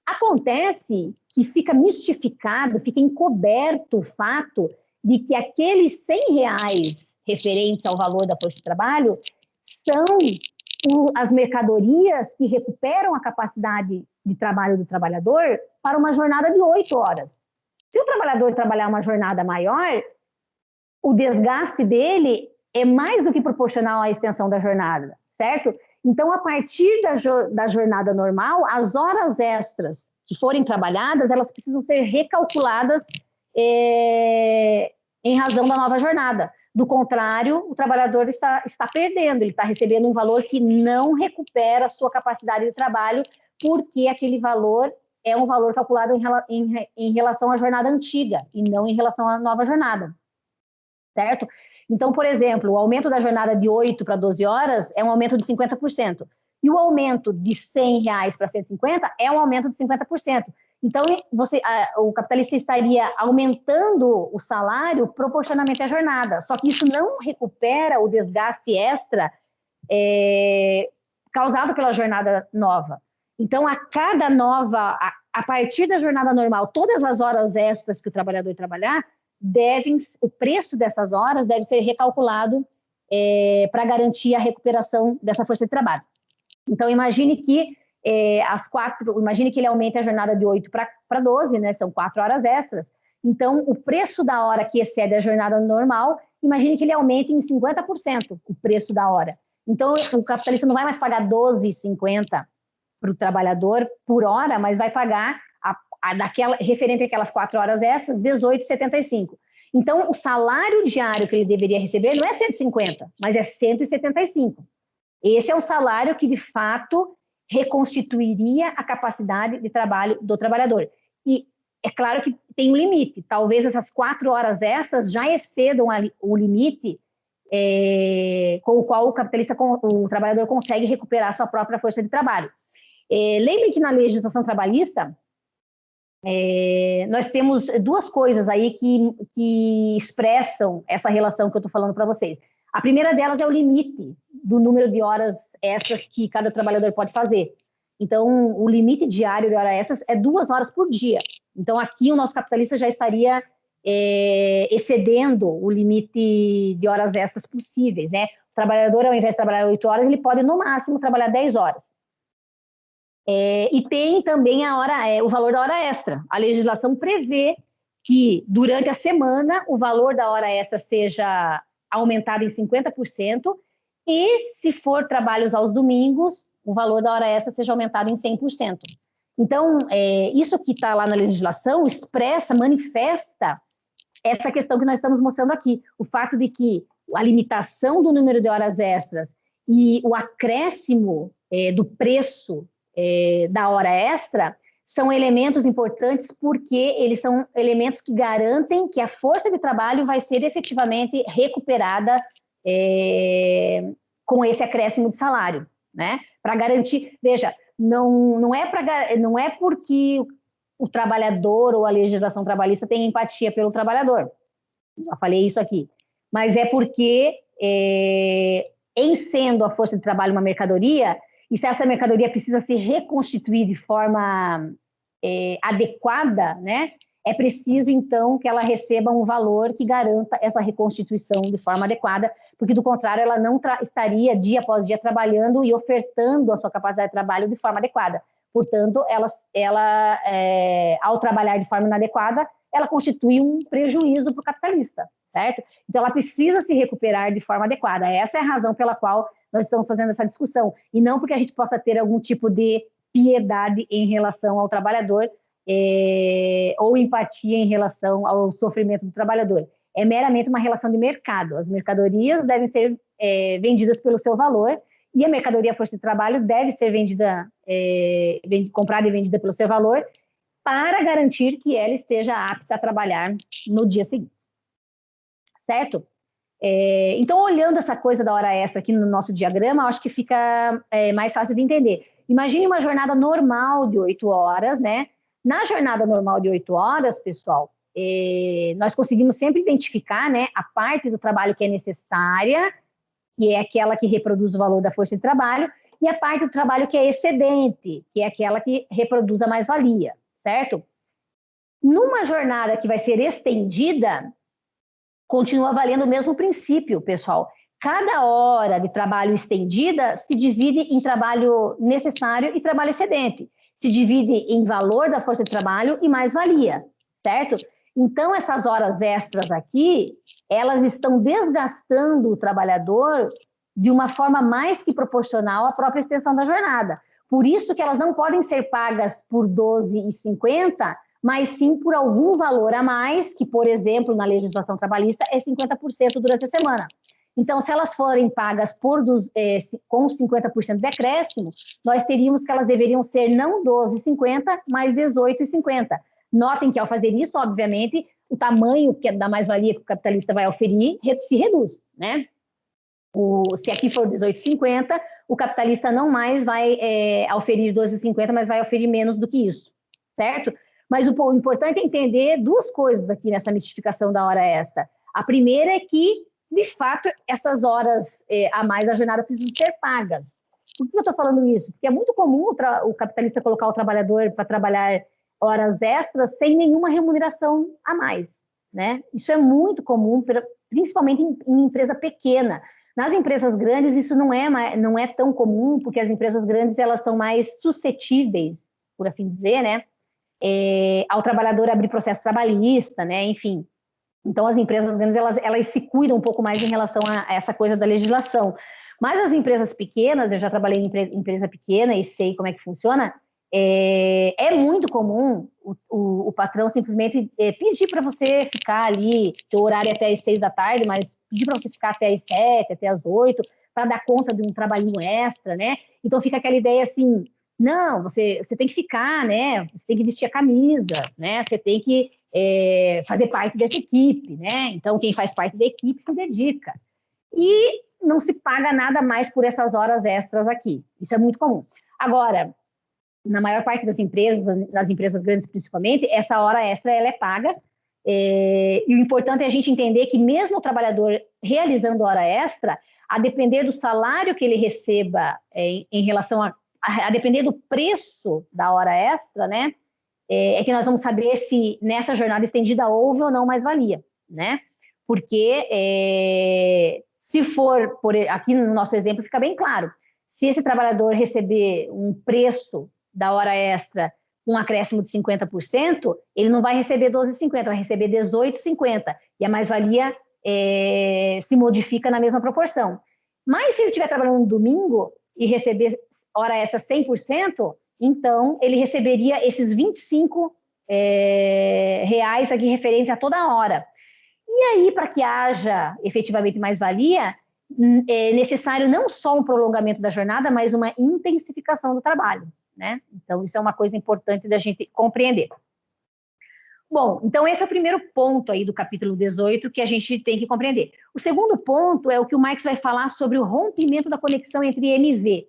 Acontece que fica mistificado, fica encoberto o fato de que aqueles R$100 referentes ao valor da força de trabalho são as mercadorias que recuperam a capacidade de trabalho do trabalhador para uma jornada de 8 horas. Se o trabalhador trabalhar uma jornada maior, o desgaste dele é mais do que proporcional à extensão da jornada, certo? Então, a partir da jornada normal, as horas extras que forem trabalhadas, elas precisam ser recalculadas em razão da nova jornada. Do contrário, o trabalhador está perdendo, ele está recebendo um valor que não recupera a sua capacidade de trabalho, porque aquele valor é um valor calculado em relação à jornada antiga e não em relação à nova jornada, certo? Então, por exemplo, o aumento da jornada de 8 para 12 horas é um aumento de 50%. E o aumento de R$100 para 150 é um aumento de 50%. Então, o capitalista estaria aumentando o salário proporcionalmente à jornada. Só que isso não recupera o desgaste extra causado pela jornada nova. Então, a partir da jornada normal, todas as horas extras que o trabalhador trabalhar, o preço dessas horas deve ser recalculado para garantir a recuperação dessa força de trabalho. Então, imagine que ele aumente a jornada de 8 para 12, né? São 4 horas extras. Então, o preço da hora que excede a jornada normal, imagine que ele aumente em 50% o preço da hora. Então, o capitalista não vai mais pagar 12,50 para o trabalhador por hora, mas vai pagar referente àquelas 4 horas extras, 18,75. Então, o salário diário que ele deveria receber não é 150, mas é 175. Esse é o salário que, de fato, reconstituiria a capacidade de trabalho do trabalhador. E é claro que tem um limite. Talvez essas 4 horas extras já excedam o limite com o qual o trabalhador consegue recuperar sua própria força de trabalho. Lembre que na legislação trabalhista, nós temos duas coisas aí que expressam essa relação que eu estou falando para vocês. A primeira delas é o limite do número de horas extras que cada trabalhador pode fazer. Então, o limite diário de horas extras é 2 horas por dia. Então, aqui o nosso capitalista já estaria excedendo o limite de horas extras possíveis, né? O trabalhador, ao invés de trabalhar 8 horas, ele pode, no máximo, trabalhar 10 horas. E tem também o valor da hora extra. A legislação prevê que, durante a semana, o valor da hora extra seja aumentado em 50%, e, se for trabalhos aos domingos, o valor da hora extra seja aumentado em 100%. Então, isso que está lá na legislação manifesta essa questão que nós estamos mostrando aqui, o fato de que a limitação do número de horas extras e o acréscimo do preço da hora extra são elementos importantes, porque eles são elementos que garantem que a força de trabalho vai ser efetivamente recuperada com esse acréscimo de salário, né? Para garantir, veja, não é porque o trabalhador ou a legislação trabalhista tem empatia pelo trabalhador, já falei isso aqui, mas é porque, em sendo a força de trabalho uma mercadoria, e se essa mercadoria precisa se reconstituir de forma adequada, né, é preciso, então, que ela receba um valor que garanta essa reconstituição de forma adequada, porque, do contrário, ela não estaria dia após dia trabalhando e ofertando a sua capacidade de trabalho de forma adequada. Portanto, ela ao trabalhar de forma inadequada, ela constitui um prejuízo para o capitalista, certo? Então, ela precisa se recuperar de forma adequada. Essa é a razão pela qual nós estamos fazendo essa discussão, e não porque a gente possa ter algum tipo de piedade em relação ao trabalhador, ou empatia em relação ao sofrimento do trabalhador. É meramente uma relação de mercado. As mercadorias devem ser vendidas pelo seu valor, e a mercadoria força de trabalho deve ser comprada e vendida pelo seu valor, para garantir que ela esteja apta a trabalhar no dia seguinte. Certo? Então, olhando essa coisa da hora extra aqui no nosso diagrama, acho que fica mais fácil de entender. Imagine uma jornada normal de 8 horas, né? Na jornada normal de 8 horas, pessoal, nós conseguimos sempre identificar, né, a parte do trabalho que é necessária, que é aquela que reproduz o valor da força de trabalho, e a parte do trabalho que é excedente, que é aquela que reproduz a mais-valia, certo? Numa jornada que vai ser estendida, continua valendo o mesmo princípio, pessoal. Cada hora de trabalho estendida se divide em trabalho necessário e trabalho excedente. Se divide em valor da força de trabalho e mais-valia, certo? Então, essas horas extras aqui, elas estão desgastando o trabalhador de uma forma mais que proporcional à própria extensão da jornada. Por isso que elas não podem ser pagas por R$ 12,50, mas sim por algum valor a mais, que, por exemplo, na legislação trabalhista, é 50% durante a semana. Então, se elas forem pagas com 50% de decréscimo, nós teríamos que elas deveriam ser não 12,50, mas 18,50. Notem que, ao fazer isso, obviamente, o tamanho da mais-valia que o capitalista vai oferir se reduz, né? Se aqui for 18,50, o capitalista não mais vai oferir 12,50, mas vai oferir menos do que isso, certo? Mas o importante é entender duas coisas aqui nessa mistificação da hora extra. A primeira é que, de fato, essas horas a mais da jornada precisam ser pagas. Por que eu estou falando isso? Porque é muito comum o capitalista colocar o trabalhador para trabalhar horas extras sem nenhuma remuneração a mais, né? Isso é muito comum, principalmente em empresa pequena. Nas empresas grandes, isso não é tão comum, porque as empresas grandes elas estão mais suscetíveis, por assim dizer, né? Ao trabalhador abrir processo trabalhista, né? Enfim. Então, as empresas grandes, elas se cuidam um pouco mais em relação a essa coisa da legislação. Mas as empresas pequenas, eu já trabalhei em empresa pequena e sei como é que funciona, é muito comum o patrão simplesmente pedir para você ficar ali, teu horário é até às 6 da tarde, mas pedir para você ficar até às 7, até às 8, para dar conta de um trabalhinho extra, né? Então, fica aquela ideia assim, não, você tem que ficar, né? Você tem que vestir a camisa, né? Você tem que fazer parte dessa equipe, né? Então, quem faz parte da equipe se dedica. E não se paga nada mais por essas horas extras aqui. Isso é muito comum. Agora, na maior parte das empresas, nas empresas grandes principalmente, essa hora extra ela é paga. E o importante é a gente entender que mesmo o trabalhador realizando hora extra, a depender do salário que ele receba em relação a depender do preço da hora extra, né? É que nós vamos saber se nessa jornada estendida houve ou não mais-valia, né? Porque se for, aqui no nosso exemplo fica bem claro, se esse trabalhador receber um preço da hora extra com um acréscimo de 50%, ele não vai receber 12,50, vai receber 18,50, e a mais-valia se modifica na mesma proporção. Mas se ele estiver trabalhando no domingo e receber hora extra 100%, então ele receberia esses 25 reais aqui referente a toda hora. E aí, para que haja efetivamente mais-valia, é necessário não só um prolongamento da jornada, mas uma intensificação do trabalho, né? Então, isso é uma coisa importante da gente compreender. Bom, então esse é o primeiro ponto aí do capítulo 18 que a gente tem que compreender. O segundo ponto é o que o Marx vai falar sobre o rompimento da conexão entre MV.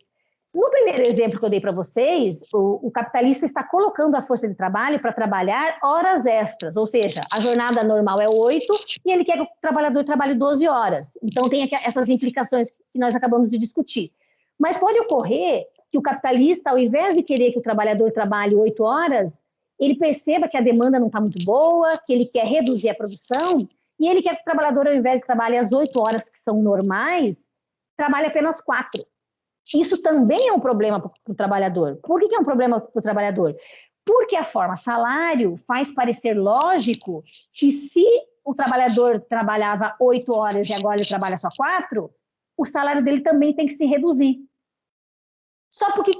No primeiro exemplo que eu dei para vocês, o capitalista está colocando a força de trabalho para trabalhar horas extras, ou seja, a jornada normal é 8 e ele quer que o trabalhador trabalhe 12 horas. Então tem essas implicações que nós acabamos de discutir. Mas pode ocorrer que o capitalista, ao invés de querer que o trabalhador trabalhe 8 horas, ele perceba que a demanda não está muito boa, que ele quer reduzir a produção, e ele quer que o trabalhador, ao invés de trabalhar as 8 horas que são normais, trabalhe apenas 4. Isso também é um problema para o trabalhador. Por que é um problema para o trabalhador? Porque a forma salário faz parecer lógico que se o trabalhador trabalhava 8 horas e agora ele trabalha só 4, o salário dele também tem que se reduzir. Só que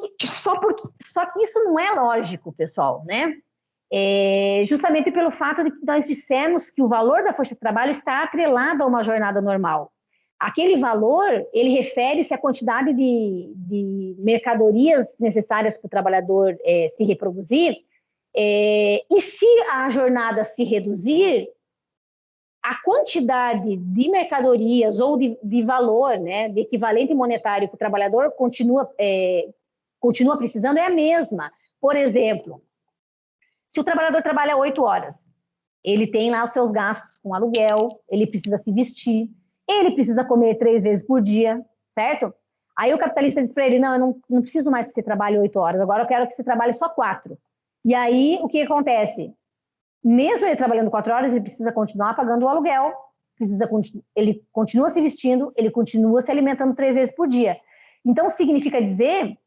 isso não é lógico, pessoal, né? Justamente pelo fato de que nós dissemos que o valor da força de trabalho está atrelado a uma jornada normal. Aquele valor, ele refere-se à quantidade de mercadorias necessárias para o trabalhador se reproduzir, e se a jornada se reduzir, a quantidade de mercadorias ou de valor, né, de equivalente monetário que o trabalhador continua precisando é a mesma. Por exemplo, se o trabalhador trabalha 8 horas, ele tem lá os seus gastos com aluguel, ele precisa se vestir, ele precisa comer 3 vezes por dia, certo? Aí o capitalista diz para ele, não, eu não preciso mais que você trabalhe 8 horas, agora eu quero que você trabalhe só 4. E aí, o que acontece? Mesmo ele trabalhando 4 horas, ele precisa continuar pagando o aluguel, ele continua se vestindo, ele continua se alimentando 3 vezes por dia. Então, significa dizer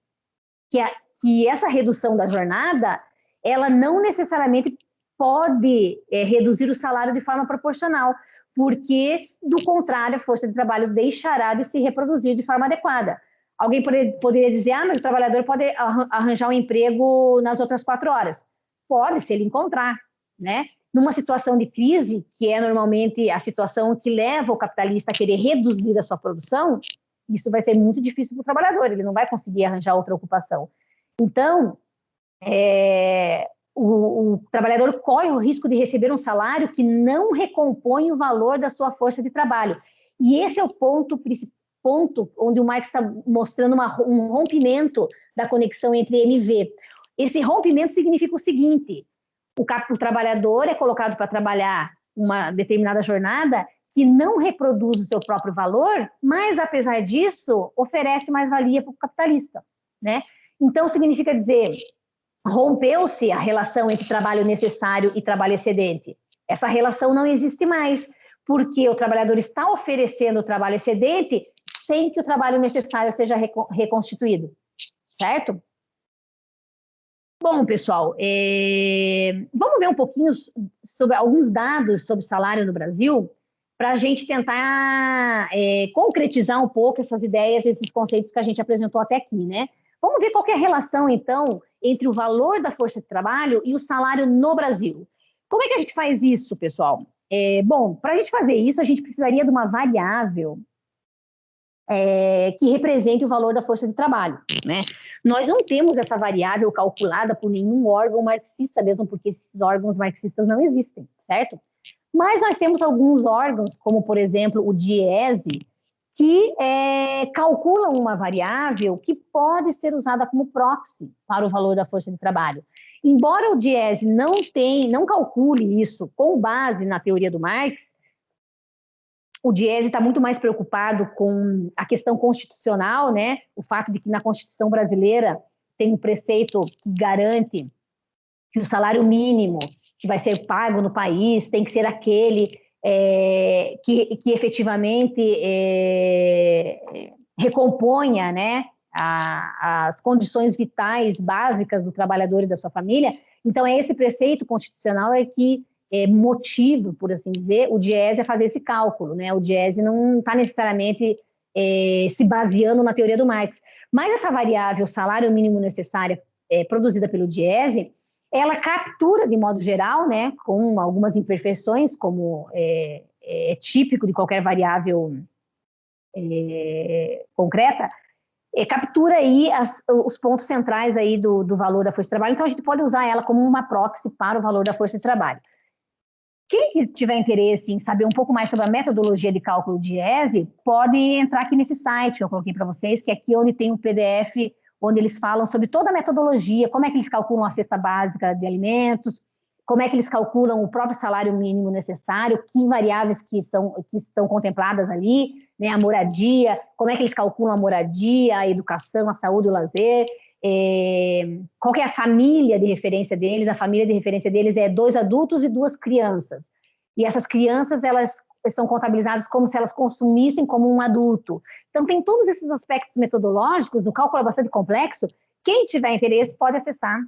que essa redução da jornada, ela não necessariamente pode reduzir o salário de forma proporcional, porque, do contrário, a força de trabalho deixará de se reproduzir de forma adequada. Alguém poderia dizer, mas o trabalhador pode arranjar um emprego nas outras 4 horas. Pode, se ele encontrar, né? Numa situação de crise, que é normalmente a situação que leva o capitalista a querer reduzir a sua produção, isso vai ser muito difícil para o trabalhador, ele não vai conseguir arranjar outra ocupação. Então, o trabalhador corre o risco de receber um salário que não recompõe o valor da sua força de trabalho. E esse é o ponto onde o Marx está mostrando um rompimento da conexão entre M e V. Esse rompimento significa o seguinte: o trabalhador é colocado para trabalhar uma determinada jornada que não reproduz o seu próprio valor, mas, apesar disso, oferece mais valia para o capitalista, né? Então, significa dizer, rompeu-se a relação entre trabalho necessário e trabalho excedente. Essa relação não existe mais, porque o trabalhador está oferecendo o trabalho excedente sem que o trabalho necessário seja reconstituído, certo? Bom, pessoal, vamos ver um pouquinho sobre alguns dados sobre o salário no Brasil, para a gente tentar concretizar um pouco essas ideias, esses conceitos que a gente apresentou até aqui, né? Vamos ver qual é a relação, então, entre o valor da força de trabalho e o salário no Brasil. Como é que a gente faz isso, pessoal? Bom, para a gente fazer isso, a gente precisaria de uma variável que represente o valor da força de trabalho, né? Nós não temos essa variável calculada por nenhum órgão marxista, mesmo porque esses órgãos marxistas não existem, certo? Mas nós temos alguns órgãos, como, por exemplo, o DIEESE, que calculam uma variável que pode ser usada como proxy para o valor da força de trabalho. Embora o DIEESE não calcule isso com base na teoria do Marx, o DIEESE está muito mais preocupado com a questão constitucional, né? O fato de que na Constituição brasileira tem um preceito que garante que o salário mínimo que vai ser pago no país tem que ser aquele que efetivamente recomponha, né, as condições vitais básicas do trabalhador e da sua família. Então, esse preceito constitucional que motivo, por assim dizer, o DIEESE a fazer esse cálculo, né? O DIEESE não está necessariamente se baseando na teoria do Marx. Mas essa variável salário mínimo necessária produzida pelo DIEESE, ela captura, de modo geral, né, com algumas imperfeições, como é típico de qualquer variável concreta, captura aí os pontos centrais aí do valor da força de trabalho. Então, a gente pode usar ela como uma proxy para o valor da força de trabalho. Quem tiver interesse em saber um pouco mais sobre a metodologia de cálculo de DIEESE, pode entrar aqui nesse site que eu coloquei para vocês, que é aqui onde tem um PDF, onde eles falam sobre toda a metodologia, como é que eles calculam a cesta básica de alimentos, como é que eles calculam o próprio salário mínimo necessário, que variáveis que estão contempladas ali, né, a moradia, como é que eles calculam a moradia, a educação, a saúde e o lazer, qual que é a família de referência deles. A família de referência deles é 2 adultos e 2 crianças. E essas crianças, elas são contabilizadas como se elas consumissem como um adulto. Então, tem todos esses aspectos metodológicos, o cálculo é bastante complexo. Quem tiver interesse pode acessar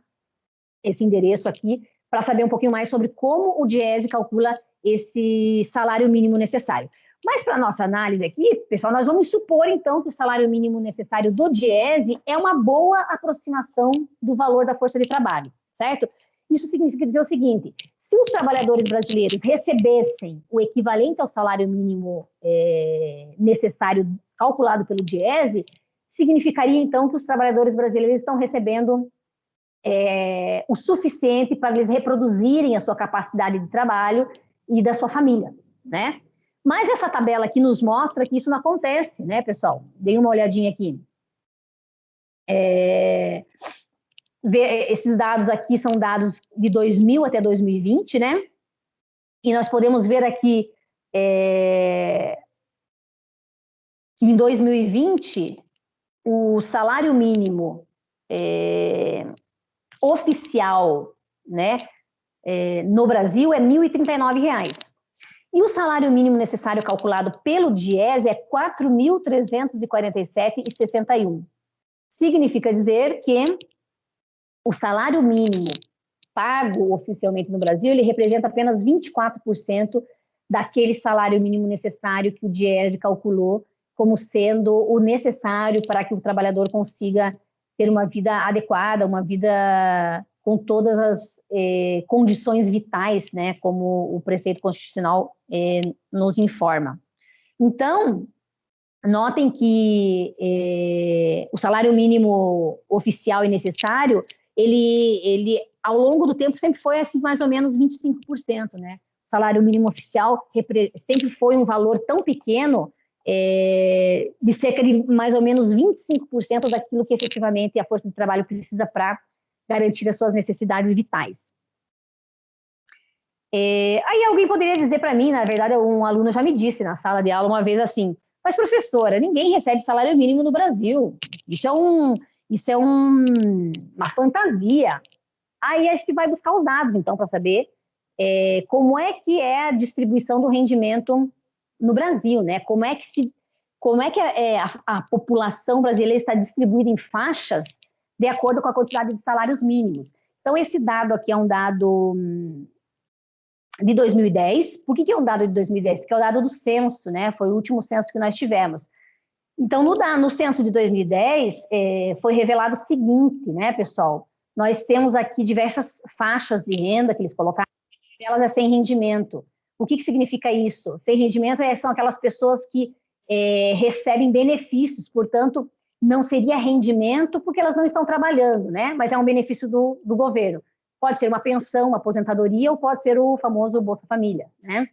esse endereço aqui para saber um pouquinho mais sobre como o DIEESE calcula esse salário mínimo necessário. Mas para a nossa análise aqui, pessoal, nós vamos supor, então, que o salário mínimo necessário do Diese é uma boa aproximação do valor da força de trabalho, certo? Isso significa dizer o seguinte, se os trabalhadores brasileiros recebessem o equivalente ao salário mínimo necessário calculado pelo Diese, significaria, então, que os trabalhadores brasileiros estão recebendo o suficiente para eles reproduzirem a sua capacidade de trabalho e da sua família, né? Mas essa tabela aqui nos mostra que isso não acontece, né, pessoal? Deem uma olhadinha aqui. Esses dados aqui são dados de 2000 até 2020, né? E nós podemos ver aqui que em 2020 o salário mínimo oficial, né, no Brasil é R$ 1.039. E o salário mínimo necessário calculado pelo Diese é R$ 4.347,61. Significa dizer que o salário mínimo pago oficialmente no Brasil, ele representa apenas 24% daquele salário mínimo necessário que o Diese calculou como sendo o necessário para que o trabalhador consiga ter uma vida adequada, uma vida com todas as condições vitais, né, como o preceito constitucional nos informa. Então, notem que o salário mínimo oficial e necessário, ele ao longo do tempo sempre foi assim, mais ou menos 25%, né? O salário mínimo oficial sempre foi um valor tão pequeno, de cerca de mais ou menos 25% daquilo que efetivamente a força de trabalho precisa para garantir as suas necessidades vitais. Aí alguém poderia dizer para mim, na verdade, um aluno já me disse na sala de aula uma vez assim, mas professora, ninguém recebe salário mínimo no Brasil, isso é uma fantasia. Aí a gente vai buscar os dados, então, para saber como é que é a distribuição do rendimento no Brasil, né? Como é que a população brasileira está distribuída em faixas de acordo com a quantidade de salários mínimos. Então, esse dado aqui é um dado de 2010. Por que é um dado de 2010? Porque é o dado do censo, né? Foi o último censo que nós tivemos. Então, no censo de 2010, foi revelado o seguinte, né, pessoal? Nós temos aqui diversas faixas de renda que eles colocaram, elas é sem rendimento. O que significa isso? Sem rendimento são aquelas pessoas que recebem benefícios, portanto, não seria rendimento porque elas não estão trabalhando, né? Mas é um benefício do governo. Pode ser uma pensão, uma aposentadoria, ou pode ser o famoso Bolsa Família, né?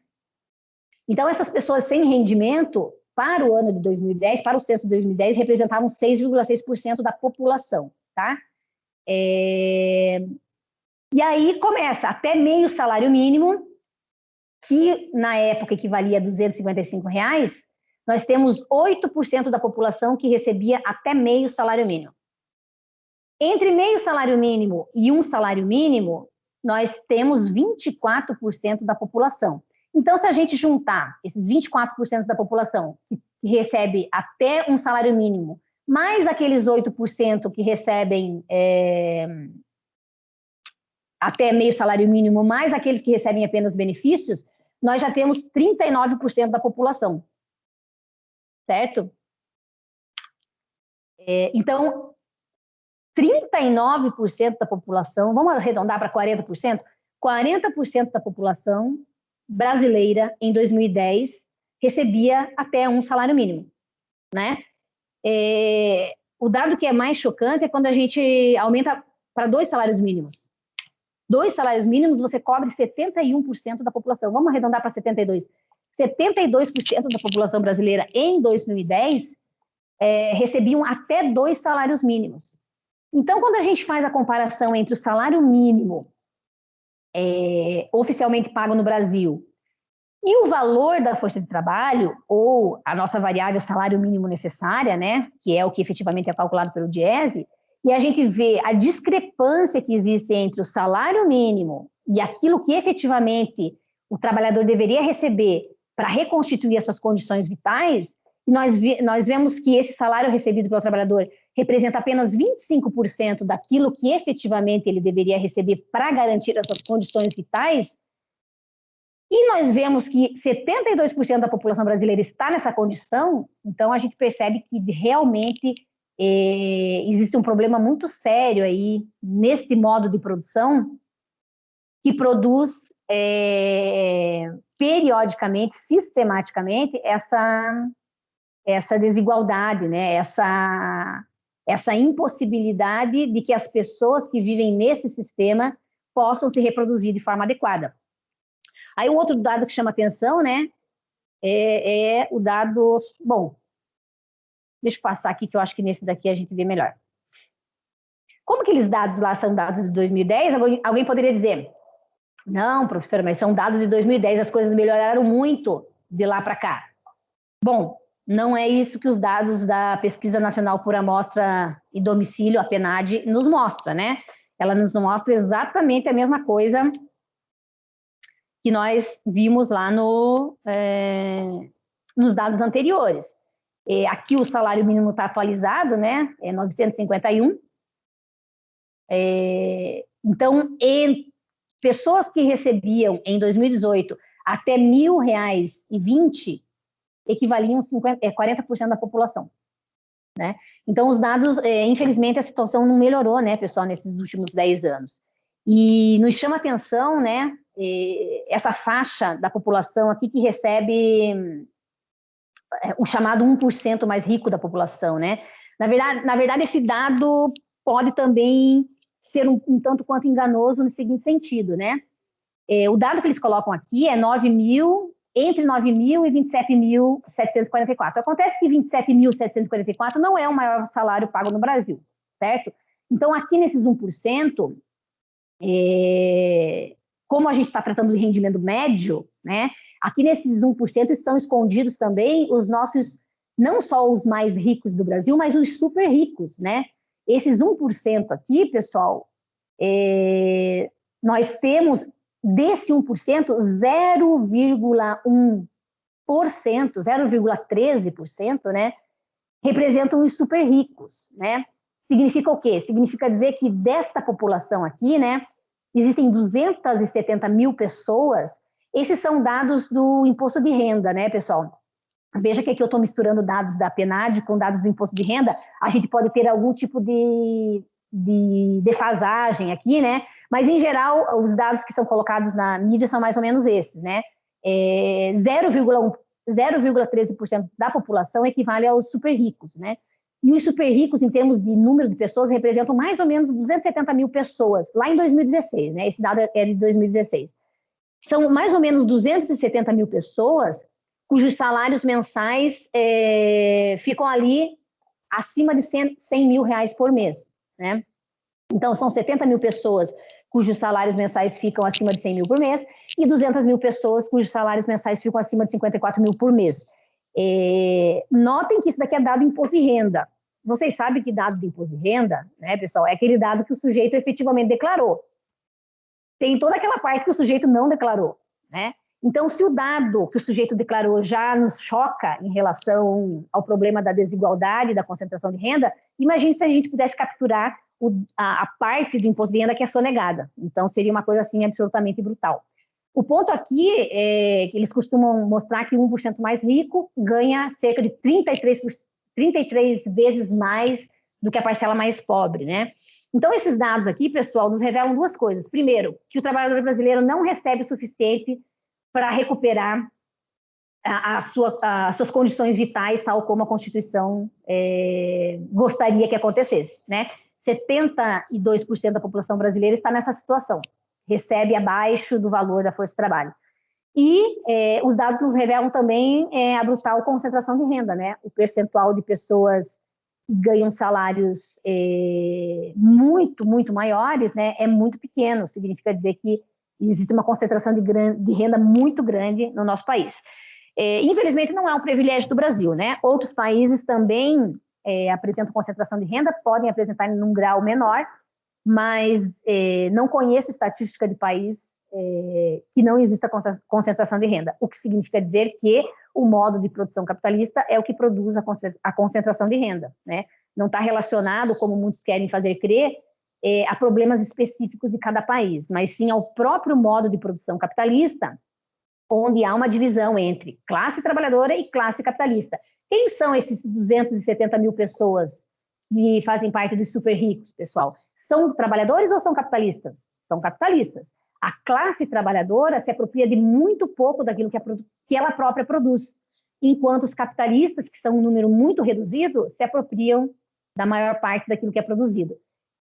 Então, essas pessoas sem rendimento, para o ano de 2010, para o censo de 2010, representavam 6,6% da população, tá? E aí começa até meio salário mínimo, que na época equivalia a R$ 255, nós temos 8% da população que recebia até meio salário mínimo. Entre meio salário mínimo e um salário mínimo, nós temos 24% da população. Então, se a gente juntar esses 24% da população que recebe até um salário mínimo, mais aqueles 8% que recebem até meio salário mínimo, mais aqueles que recebem apenas benefícios, nós já temos 39% da população. Certo? Então, 39% da população, vamos arredondar para 40%? 40% da população brasileira, em 2010, recebia até um salário mínimo, né? O dado que é mais chocante é quando a gente aumenta para 2 salários mínimos. 2 salários mínimos, você cobre 71% da população. Vamos arredondar para 72%. 72% da população brasileira em 2010 recebiam até 2 salários mínimos. Então, quando a gente faz a comparação entre o salário mínimo oficialmente pago no Brasil e o valor da força de trabalho, ou a nossa variável salário mínimo necessária, né, que é o que efetivamente é calculado pelo Diese, e a gente vê a discrepância que existe entre o salário mínimo e aquilo que efetivamente o trabalhador deveria receber para reconstituir as suas condições vitais, nós vemos que esse salário recebido pelo trabalhador representa apenas 25% daquilo que efetivamente ele deveria receber para garantir as suas condições vitais. E nós vemos que 72% da população brasileira está nessa condição, então a gente percebe que realmente existe um problema muito sério aí nesse modo de produção que produz periodicamente, sistematicamente, essa desigualdade, né? Essa impossibilidade de que as pessoas que vivem nesse sistema possam se reproduzir de forma adequada. Aí um outro dado que chama atenção, né, é o dado... Bom, deixa eu passar aqui, que eu acho que nesse daqui a gente vê melhor. Como aqueles dados lá são dados de 2010, alguém poderia dizer, não, professora, mas são dados de 2010, as coisas melhoraram muito de lá para cá. Bom, não é isso que os dados da Pesquisa Nacional por Amostra e Domicílio, a PNAD, nos mostra, né? Ela nos mostra exatamente a mesma coisa que nós vimos lá nos dados anteriores. Aqui o salário mínimo está atualizado, né? É 951. Então, pessoas que recebiam em 2018 até R$ 1.000,20 equivaliam 40% da população, né? Então, os dados, infelizmente, a situação não melhorou, né, pessoal, nesses últimos 10 anos. E nos chama atenção, né, essa faixa da população aqui que recebe o chamado 1% mais rico da população, né? Na verdade, esse dado pode também ser um tanto quanto enganoso no seguinte sentido, né? O dado que eles colocam aqui é entre 9.000 e 27.744. Acontece que 27.744 não é o maior salário pago no Brasil, certo? Então, aqui nesses 1%, como a gente está tratando de rendimento médio, né? Aqui nesses 1% estão escondidos também os nossos, não só os mais ricos do Brasil, mas os super ricos, né? Esses 1% aqui, pessoal, nós temos desse 1%, 0,1%, 0,13%, né? Representam os super ricos, né? Significa o quê? Significa dizer que desta população aqui, né, existem 270 mil pessoas. Esses são dados do imposto de renda, né, pessoal? Veja que aqui eu estou misturando dados da PNAD com dados do imposto de renda. A gente pode ter algum tipo de defasagem aqui, né? Mas, em geral, os dados que são colocados na mídia são mais ou menos esses, né? 0,13% da população equivale aos super ricos, né? E os super ricos, em termos de número de pessoas, representam mais ou menos 270 mil pessoas, lá em 2016, né? Esse dado é de 2016. São mais ou menos 270 mil pessoas cujos salários mensais ficam ali acima de 100 mil reais por mês, né? Então, são 70 mil pessoas cujos salários mensais ficam acima de 100 mil por mês e 200 mil pessoas cujos salários mensais ficam acima de 54 mil por mês. Notem que isso daqui é dado de imposto de renda. Vocês sabem que dado de imposto de renda, né, pessoal, é aquele dado que o sujeito efetivamente declarou. Tem toda aquela parte que o sujeito não declarou, né? Então, se o dado que o sujeito declarou já nos choca em relação ao problema da desigualdade, da concentração de renda, imagine se a gente pudesse capturar a parte do imposto de renda que é sonegada. Então, seria uma coisa assim absolutamente brutal. O ponto aqui é que eles costumam mostrar que 1% mais rico ganha cerca de 33 vezes mais do que a parcela mais pobre, né? Então, esses dados aqui, pessoal, nos revelam duas coisas. Primeiro, que o trabalhador brasileiro não recebe o suficiente para recuperar as suas condições vitais, tal como a Constituição gostaria que acontecesse, né? 72% da população brasileira está nessa situação, recebe abaixo do valor da força de trabalho. E os dados nos revelam também a brutal concentração de renda, né? O percentual de pessoas que ganham salários muito, muito maiores, né, é muito pequeno. Significa dizer que existe uma concentração de renda muito grande no nosso país. Infelizmente, não é um privilégio do Brasil, né? Outros países também apresentam concentração de renda, podem apresentar em um grau menor, mas não conheço estatística de país que não exista concentração de renda, o que significa dizer que o modo de produção capitalista é o que produz a concentração de renda, né? Não está relacionado, como muitos querem fazer crer, a problemas específicos de cada país, mas sim ao próprio modo de produção capitalista, onde há uma divisão entre classe trabalhadora e classe capitalista. Quem são esses 270 mil pessoas que fazem parte dos super ricos, pessoal? São trabalhadores ou são capitalistas? São capitalistas. A classe trabalhadora se apropria de muito pouco daquilo que ela própria produz, enquanto os capitalistas, que são um número muito reduzido, se apropriam da maior parte daquilo que é produzido.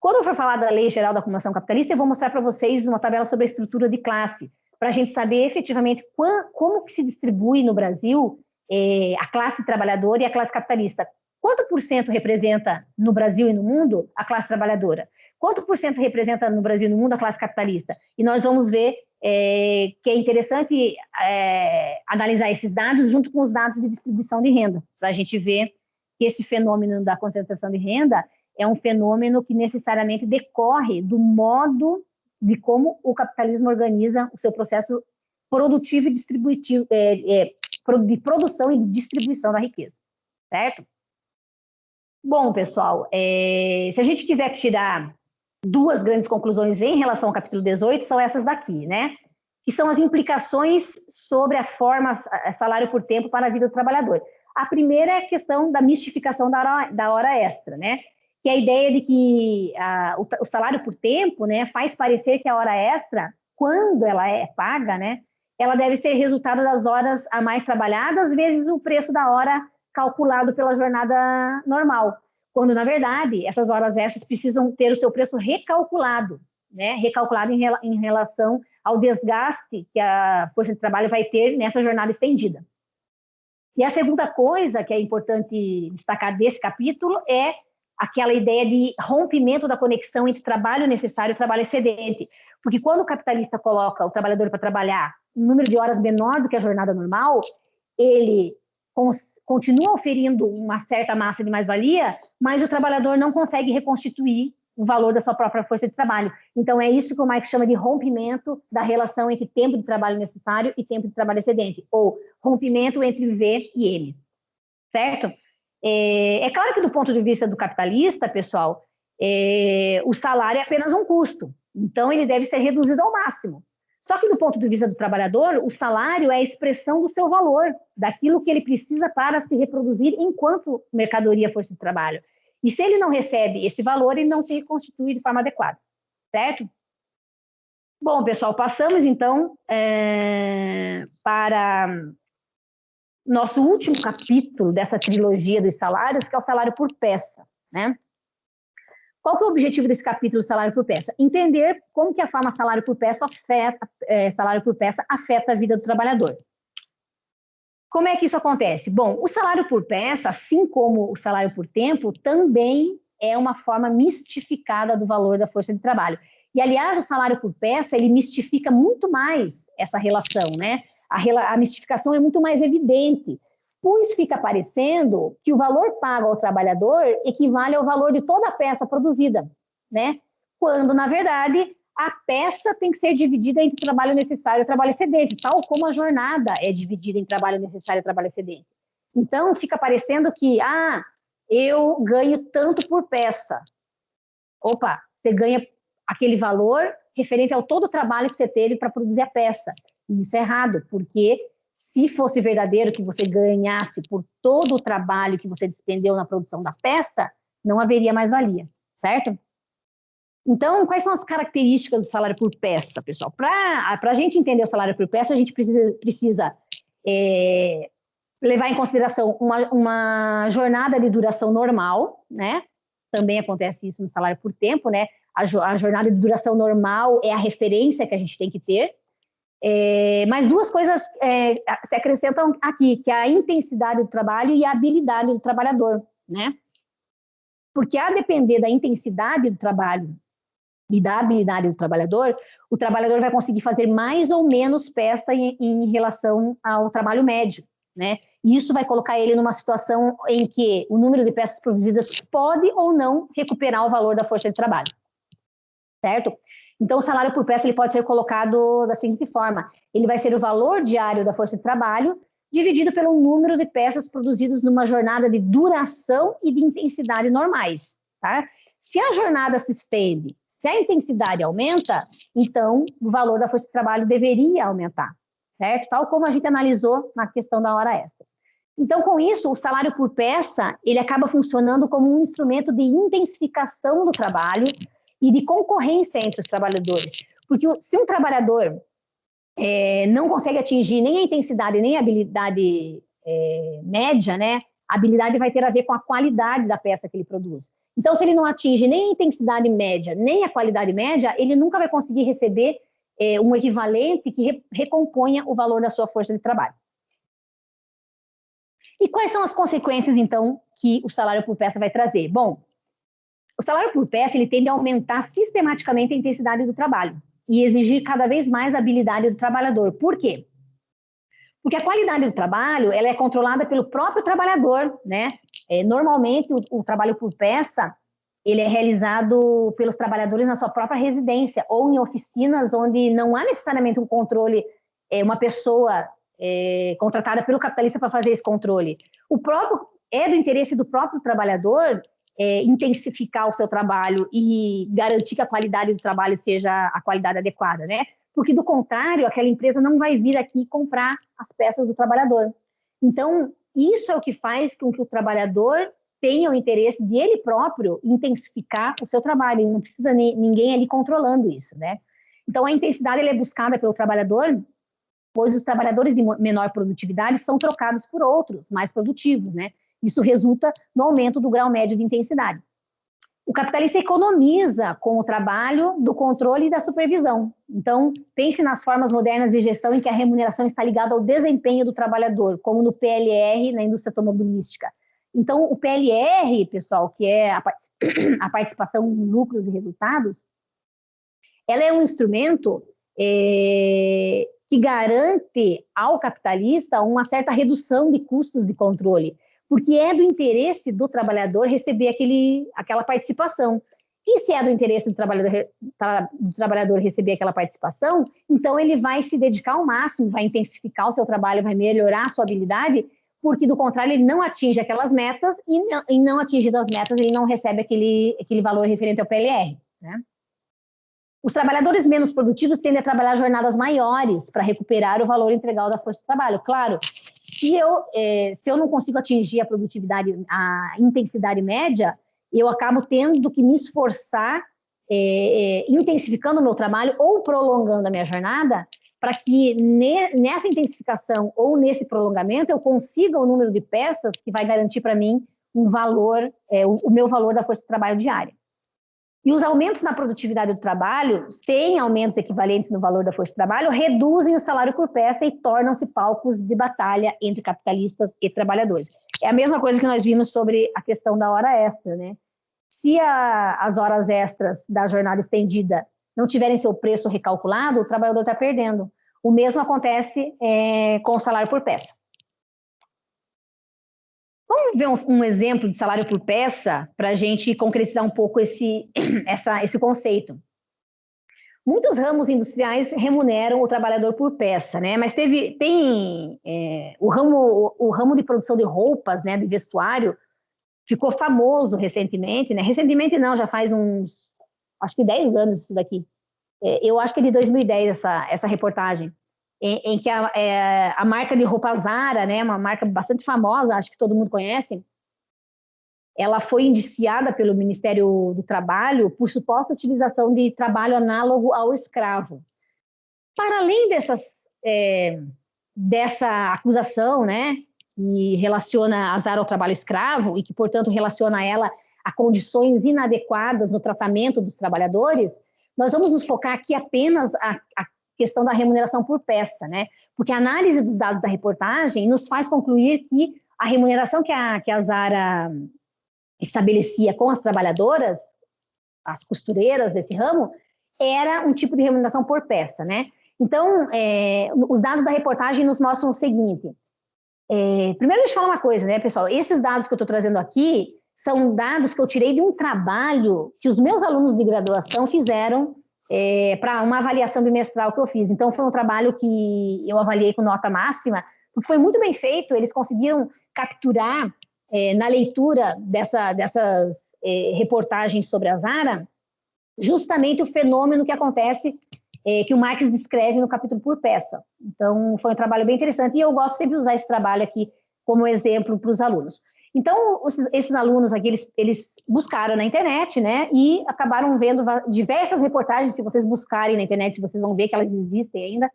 Quando eu for falar da Lei Geral da Acumulação Capitalista, eu vou mostrar para vocês uma tabela sobre a estrutura de classe, para a gente saber efetivamente como que se distribui no Brasil a classe trabalhadora e a classe capitalista. Quanto por cento representa no Brasil e no mundo a classe trabalhadora? Quanto por cento representa no Brasil e no mundo a classe capitalista? E nós vamos ver que é interessante analisar esses dados junto com os dados de distribuição de renda, para a gente ver que esse fenômeno da concentração de renda é um fenômeno que necessariamente decorre do modo de como o capitalismo organiza o seu processo produtivo e distributivo, de produção e distribuição da riqueza, certo? Bom, pessoal, se a gente quiser tirar duas grandes conclusões em relação ao capítulo 18, são essas daqui, né? Que são as implicações sobre a forma salário por tempo para a vida do trabalhador. A primeira é a questão da mistificação da hora extra, né? Que é a ideia de que o salário por tempo, né, faz parecer que a hora extra, quando ela é paga, né, ela deve ser resultado das horas a mais trabalhadas vezes o preço da hora calculado pela jornada normal, quando, na verdade, essas horas extras precisam ter o seu preço recalculado, né, recalculado em relação ao desgaste que a força de trabalho vai ter nessa jornada estendida. E a segunda coisa que é importante destacar desse capítulo é aquela ideia de rompimento da conexão entre trabalho necessário e trabalho excedente. Porque quando o capitalista coloca o trabalhador para trabalhar um número de horas menor do que a jornada normal, ele continua oferindo uma certa massa de mais-valia, mas o trabalhador não consegue reconstituir o valor da sua própria força de trabalho. Então, é isso que o Marx chama de rompimento da relação entre tempo de trabalho necessário e tempo de trabalho excedente, ou rompimento entre V e M, certo? É claro que do ponto de vista do capitalista, pessoal, o salário é apenas um custo, então ele deve ser reduzido ao máximo. Só que do ponto de vista do trabalhador, o salário é a expressão do seu valor, daquilo que ele precisa para se reproduzir enquanto mercadoria força de trabalho. E se ele não recebe esse valor, ele não se reconstitui de forma adequada, certo? Bom, pessoal, passamos então para nosso último capítulo dessa trilogia dos salários, que é o salário por peça, né? Qual que é o objetivo desse capítulo, salário por peça? Entender como que a forma salário por peça afeta a vida do trabalhador. Como é que isso acontece? Bom, o salário por peça, assim como o salário por tempo, também é uma forma mistificada do valor da força de trabalho. E, aliás, o salário por peça, ele mistifica muito mais essa relação, né? A mistificação é muito mais evidente, pois fica parecendo que o valor pago ao trabalhador equivale ao valor de toda a peça produzida, né? Quando, na verdade, a peça tem que ser dividida entre trabalho necessário e trabalho excedente, tal como a jornada é dividida em trabalho necessário e trabalho excedente. Então, fica parecendo que, eu ganho tanto por peça. Opa, você ganha aquele valor referente ao todo o trabalho que você teve para produzir a peça. E isso é errado, porque se fosse verdadeiro que você ganhasse por todo o trabalho que você despendeu na produção da peça, não haveria mais-valia, certo? Então, quais são as características do salário por peça, pessoal? Para a gente entender o salário por peça, a gente precisa levar em consideração uma jornada de duração normal, né? Também acontece isso no salário por tempo, né? A jornada de duração normal é a referência que a gente tem que ter. Mas duas coisas se acrescentam aqui, que é a intensidade do trabalho e a habilidade do trabalhador, né? Porque a depender da intensidade do trabalho e da habilidade do trabalhador, o trabalhador vai conseguir fazer mais ou menos peça em relação ao trabalho médio, né? E isso vai colocar ele numa situação em que o número de peças produzidas pode ou não recuperar o valor da força de trabalho, certo? Então, o salário por peça ele pode ser colocado da seguinte forma: ele vai ser o valor diário da força de trabalho dividido pelo número de peças produzidas numa jornada de duração e de intensidade normais, tá? Se a jornada se estende, se a intensidade aumenta, então o valor da força de trabalho deveria aumentar, certo? Tal como a gente analisou na questão da hora extra. Então, com isso, o salário por peça, ele acaba funcionando como um instrumento de intensificação do trabalho e de concorrência entre os trabalhadores. Porque se um trabalhador não consegue atingir nem a intensidade, nem a habilidade média, né? A habilidade vai ter a ver com a qualidade da peça que ele produz. Então, se ele não atinge nem a intensidade média, nem a qualidade média, ele nunca vai conseguir receber um equivalente que recomponha o valor da sua força de trabalho. E quais são as consequências, então, que o salário por peça vai trazer? Bom, o salário por peça ele tende a aumentar sistematicamente a intensidade do trabalho e exigir cada vez mais a habilidade do trabalhador. Por quê? Porque a qualidade do trabalho ela é controlada pelo próprio trabalhador, né? Normalmente, o trabalho por peça ele é realizado pelos trabalhadores na sua própria residência ou em oficinas onde não há necessariamente um controle, uma pessoa contratada pelo capitalista para fazer esse controle. É do interesse do próprio trabalhador intensificar o seu trabalho e garantir que a qualidade do trabalho seja a qualidade adequada, né? Porque, do contrário, aquela empresa não vai vir aqui comprar as peças do trabalhador. Então, isso é o que faz com que o trabalhador tenha o interesse de ele próprio intensificar o seu trabalho. Ele não precisa ninguém ali controlando isso, né? Então, a intensidade ela é buscada pelo trabalhador, pois os trabalhadores de menor produtividade são trocados por outros mais produtivos, né? Isso resulta no aumento do grau médio de intensidade. O capitalista economiza com o trabalho do controle e da supervisão. Então, pense nas formas modernas de gestão em que a remuneração está ligada ao desempenho do trabalhador, como no PLR, na indústria automobilística. Então, o PLR, pessoal, que é a participação em lucros e resultados, ela é um instrumento que garante ao capitalista uma certa redução de custos de controle, porque é do interesse do trabalhador receber aquela participação. E se é do interesse do trabalhador receber aquela participação, então ele vai se dedicar ao máximo, vai intensificar o seu trabalho, vai melhorar a sua habilidade, porque, do contrário, ele não atinge aquelas metas e não atingindo as metas, ele não recebe aquele valor referente ao PLR, né? Os trabalhadores menos produtivos tendem a trabalhar jornadas maiores para recuperar o valor integral da força de trabalho. Claro, se eu não consigo atingir a produtividade, a intensidade média, eu acabo tendo que me esforçar, intensificando o meu trabalho ou prolongando a minha jornada, para que nessa intensificação ou nesse prolongamento eu consiga o número de peças que vai garantir para mim um valor, o meu valor da força de trabalho diária. E os aumentos na produtividade do trabalho, sem aumentos equivalentes no valor da força de trabalho, reduzem o salário por peça e tornam-se palcos de batalha entre capitalistas e trabalhadores. É a mesma coisa que nós vimos sobre a questão da hora extra, né? Se as horas extras da jornada estendida não tiverem seu preço recalculado, o trabalhador está perdendo. O mesmo acontece com o salário por peça. Vamos ver um exemplo de salário por peça para a gente concretizar um pouco esse conceito. Muitos ramos industriais remuneram o trabalhador por peça, né? Mas tem o ramo de produção de roupas, né, de vestuário, ficou famoso recentemente, né? Recentemente não, já faz acho que 10 anos isso daqui. Eu acho que é de 2010 essa reportagem. Em que a marca de roupa Zara, né, uma marca bastante famosa, acho que todo mundo conhece, ela foi indiciada pelo Ministério do Trabalho por suposta utilização de trabalho análogo ao escravo. Para além dessa acusação, né, que relaciona a Zara ao trabalho escravo e que, portanto, relaciona ela a condições inadequadas no tratamento dos trabalhadores, nós vamos nos focar aqui apenas a questão da remuneração por peça, né? Porque a análise dos dados da reportagem nos faz concluir que a remuneração que a Zara estabelecia com as trabalhadoras, as costureiras desse ramo, era um tipo de remuneração por peça, né? Então, os dados da reportagem nos mostram o seguinte. Primeiro, deixa eu falar uma coisa, né, pessoal? Esses dados que eu estou trazendo aqui são dados que eu tirei de um trabalho que os meus alunos de graduação fizeram para uma avaliação bimestral que eu fiz. Então, foi um trabalho que eu avaliei com nota máxima, porque foi muito bem feito, eles conseguiram capturar, na leitura dessas reportagens sobre a Zara, justamente o fenômeno que acontece que o Marx descreve no capítulo por peça. Então, foi um trabalho bem interessante e eu gosto sempre de usar esse trabalho aqui como exemplo para os alunos. Então, esses alunos aqui, eles buscaram na internet, né, e acabaram vendo diversas reportagens, se vocês buscarem na internet, vocês vão ver que elas existem ainda,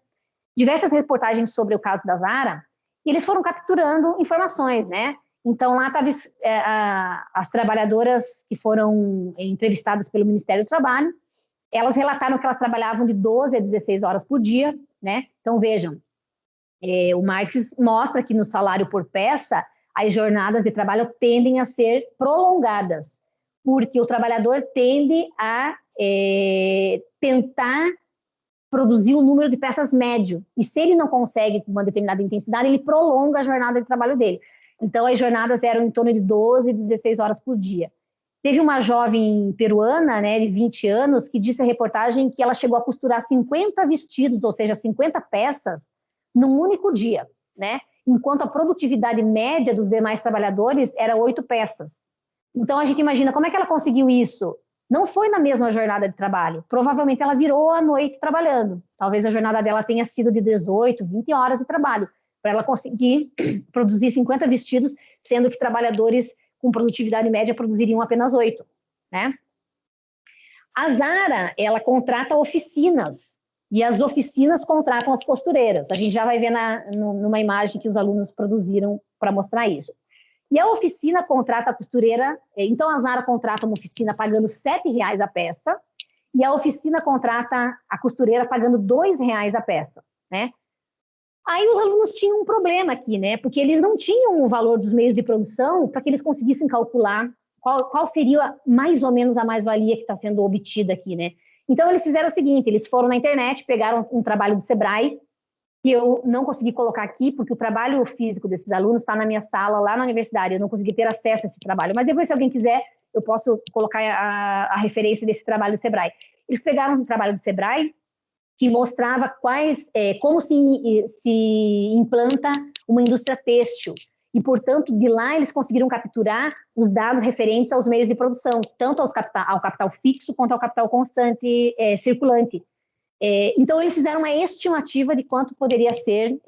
diversas reportagens sobre o caso da Zara, e eles foram capturando informações, né? Então, lá estavam as trabalhadoras que foram entrevistadas pelo Ministério do Trabalho, elas relataram que elas trabalhavam de 12 a 16 horas por dia, né? Então, vejam, o Marx mostra que no salário por peça, as jornadas de trabalho tendem a ser prolongadas, porque o trabalhador tende a tentar produzir um número de peças médio, e se ele não consegue com uma determinada intensidade, ele prolonga a jornada de trabalho dele. Então, as jornadas eram em torno de 12, 16 horas por dia. Teve uma jovem peruana, né, de 20 anos, que disse a reportagem que ela chegou a costurar 50 vestidos, ou seja, 50 peças, num único dia, né? Enquanto a produtividade média dos demais trabalhadores era 8 peças. Então, a gente imagina como é que ela conseguiu isso? Não foi na mesma jornada de trabalho. Provavelmente ela virou à noite trabalhando. Talvez a jornada dela tenha sido de 18, 20 horas de trabalho, para ela conseguir produzir 50 vestidos, sendo que trabalhadores com produtividade média produziriam apenas 8, né? A Zara, ela contrata oficinas, e as oficinas contratam as costureiras. A gente já vai ver numa imagem que os alunos produziram para mostrar isso. E a oficina contrata a costureira, então a Zara contrata uma oficina pagando R$7 a peça, e a oficina contrata a costureira pagando R$2 a peça, né? Aí os alunos tinham um problema aqui, né? Porque eles não tinham o valor dos meios de produção para que eles conseguissem calcular qual seria mais ou menos a mais-valia que está sendo obtida aqui, né? Então eles fizeram o seguinte, eles foram na internet, pegaram um trabalho do Sebrae, que eu não consegui colocar aqui, porque o trabalho físico desses alunos está na minha sala, lá na universidade, eu não consegui ter acesso a esse trabalho, mas depois, se alguém quiser, eu posso colocar a referência desse trabalho do Sebrae. Eles pegaram um trabalho do Sebrae, que mostrava como se implanta uma indústria têxtil, e, portanto, de lá eles conseguiram capturar os dados referentes aos meios de produção, tanto ao capital fixo quanto ao capital constante circulante. Então, eles fizeram uma estimativa de quanto poderia ser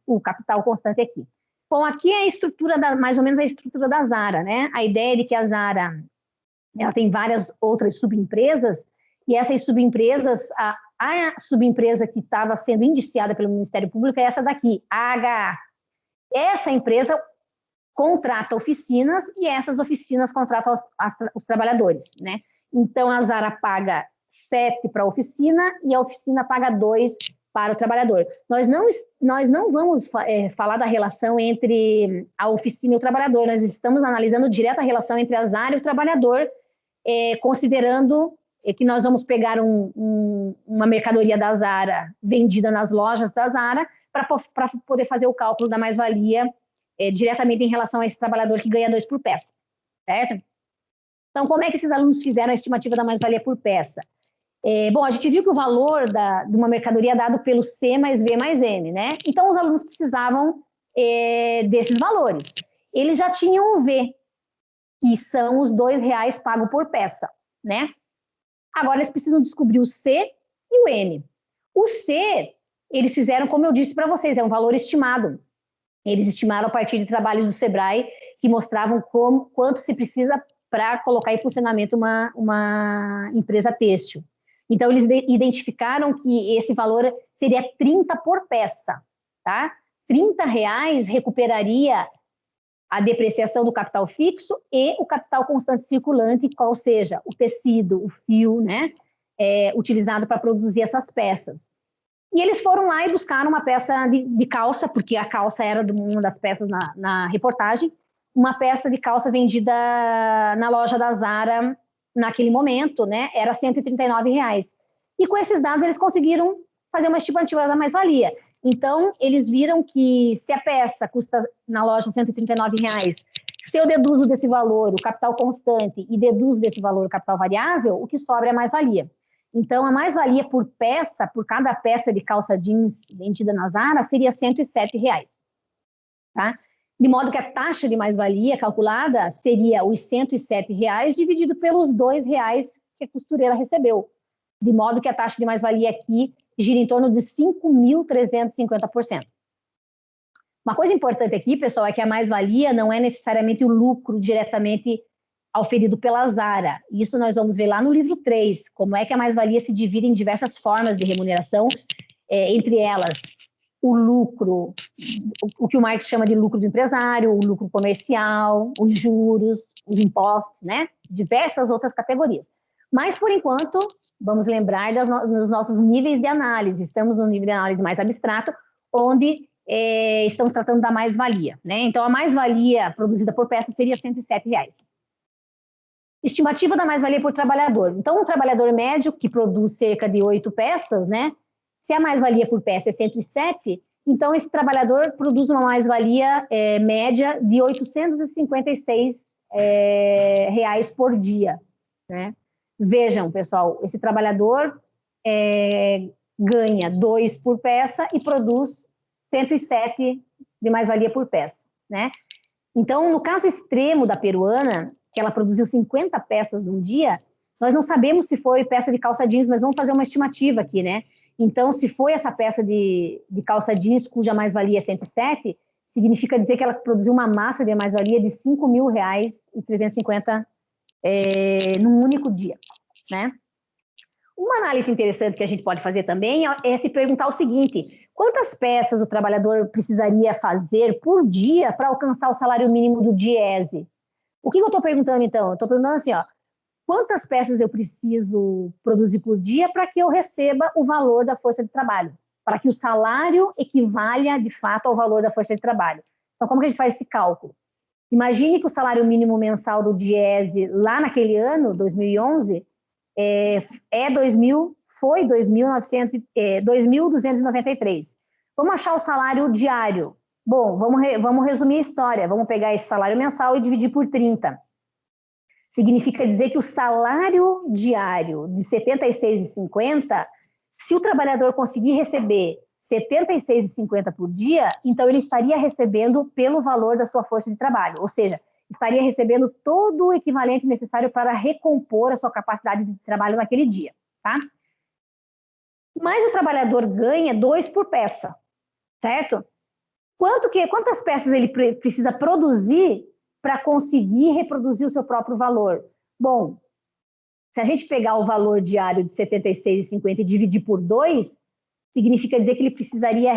o capital constante aqui. Bom, aqui é a estrutura, mais ou menos a estrutura da Zara, né? A ideia de que a Zara ela tem várias outras subempresas, e essas subempresas, a subempresa que estava sendo indiciada pelo Ministério Público é essa daqui, a AHA. Essa empresa contrata oficinas, e essas oficinas contratam os trabalhadores, né? Então, a Zara paga 7 para a oficina e a oficina paga 2 para o trabalhador. Nós não vamos falar da relação entre a oficina e o trabalhador, nós estamos analisando direto a relação entre a Zara e o trabalhador, considerando que nós vamos pegar uma mercadoria da Zara vendida nas lojas da Zara para poder fazer o cálculo da mais-valia diretamente em relação a esse trabalhador que ganha 2 por peça, certo? Então, como é que esses alunos fizeram a estimativa da mais-valia por peça? Bom, a gente viu que o valor de uma mercadoria é dado pelo C mais V mais M, né? Então, os alunos precisavam desses valores. Eles já tinham o V, que são os R$2 pago por peça, né? Agora, eles precisam descobrir o C e o M. O C, eles fizeram, como eu disse para vocês, é um valor estimado. Eles estimaram a partir de trabalhos do Sebrae que mostravam quanto se precisa para colocar em funcionamento uma empresa têxtil. Então, eles identificaram que esse valor seria 30 por peça, tá? R$30 recuperaria a depreciação do capital fixo e o capital constante circulante, qual seja o tecido, o fio, né, utilizado para produzir essas peças. E eles foram lá e buscaram uma peça de calça, porque a calça era uma das peças na reportagem, uma peça de calça vendida na loja da Zara naquele momento, né, era R$139. E com esses dados eles conseguiram fazer uma estimativa da mais-valia. Então, eles viram que se a peça custa na loja R$139, se eu deduzo desse valor o capital constante e deduzo desse valor o capital variável, o que sobra é a mais-valia. Então, a mais-valia por peça, por cada peça de calça jeans vendida na Zara, seria R$107. Tá? De modo que a taxa de mais-valia calculada seria os R$107 dividido pelos R$2 que a costureira recebeu. de modo que a taxa de mais-valia aqui gira em torno de 5.350%. Uma coisa importante aqui, pessoal, é que a mais-valia não é necessariamente o lucro diretamente auferido pela Zara. Isso nós vamos ver lá no livro 3, como é que a mais-valia se divide em diversas formas de remuneração, entre elas o lucro, o que o Marx chama de lucro do empresário, o lucro comercial, os juros, os impostos, né? Diversas outras categorias. Mas, por enquanto, vamos lembrar dos nossos níveis de análise. Estamos no nível de análise mais abstrato, onde estamos tratando da mais-valia, né? Então, a mais-valia produzida por peça seria R$ 107. Estimativa da mais-valia por trabalhador. Então, um trabalhador médio que produz cerca de 8 peças, né? Se a mais-valia por peça é 107, então esse trabalhador produz uma mais-valia média de R$ 856 reais por dia, né? Vejam, pessoal, esse trabalhador ganha 2 por peça e produz 107 de mais-valia por peça, né? Então, no caso extremo da peruana, que ela produziu 50 peças num dia, nós não sabemos se foi peça de calça jeans, mas vamos fazer uma estimativa aqui, né? Então, se foi essa peça de calça jeans cuja mais-valia é 107, significa dizer que ela produziu uma massa de mais-valia de R$ 5.350 num único dia, né? Uma análise interessante que a gente pode fazer também é se perguntar o seguinte: quantas peças o trabalhador precisaria fazer por dia para alcançar o salário mínimo do Diese? O que eu estou perguntando, então? Eu estou perguntando assim, ó, quantas peças eu preciso produzir por dia para que eu receba o valor da força de trabalho? Para que o salário equivalha, de fato, ao valor da força de trabalho. Então, como que a gente faz esse cálculo? Imagine que o salário mínimo mensal do Diese, lá naquele ano, 2011, foi 2.293. Vamos achar o salário diário. Bom, vamos resumir a história. Vamos pegar esse salário mensal e dividir por 30. Significa dizer que o salário diário de R$ 76,50, se o trabalhador conseguir receber R$ 76,50 por dia, então ele estaria recebendo pelo valor da sua força de trabalho, ou seja, estaria recebendo todo o equivalente necessário para recompor a sua capacidade de trabalho naquele dia, tá? Mas o trabalhador ganha 2 por peça, certo? Quantas peças ele precisa produzir para conseguir reproduzir o seu próprio valor? Bom, se a gente pegar o valor diário de R$ 76,50 e dividir por 2, significa dizer que ele precisaria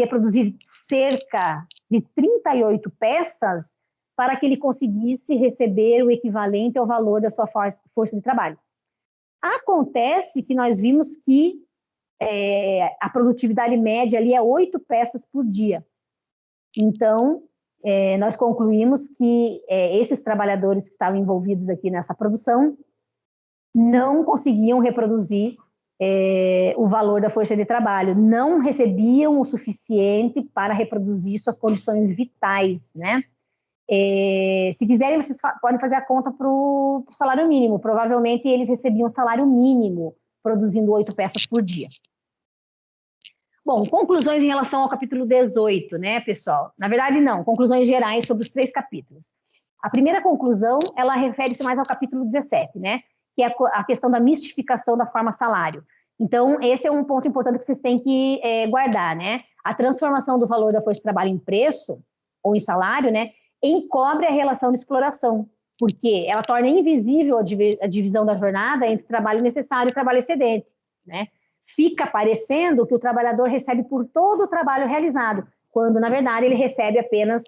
produzir cerca de 38 peças para que ele conseguisse receber o equivalente ao valor da sua força de trabalho. Acontece que nós vimos que a produtividade média ali é 8 peças por dia. Então, nós concluímos que esses trabalhadores que estavam envolvidos aqui nessa produção não conseguiam reproduzir o valor da força de trabalho, não recebiam o suficiente para reproduzir suas condições vitais, né? Se quiserem, vocês podem fazer a conta para o salário mínimo. Provavelmente eles recebiam salário mínimo produzindo 8 peças por dia. Bom, conclusões em relação ao capítulo 18, né, pessoal? Na verdade, não, conclusões gerais sobre os 3 capítulos. A primeira conclusão, ela refere-se mais ao capítulo 17, né, que é a questão da mistificação da forma salário. Então, esse é um ponto importante que vocês têm que guardar, né? A transformação do valor da força de trabalho em preço, ou em salário, né, encobre a relação de exploração, porque ela torna invisível a divisão da jornada entre trabalho necessário e trabalho excedente, né? Fica parecendo que o trabalhador recebe por todo o trabalho realizado, quando, na verdade, ele recebe apenas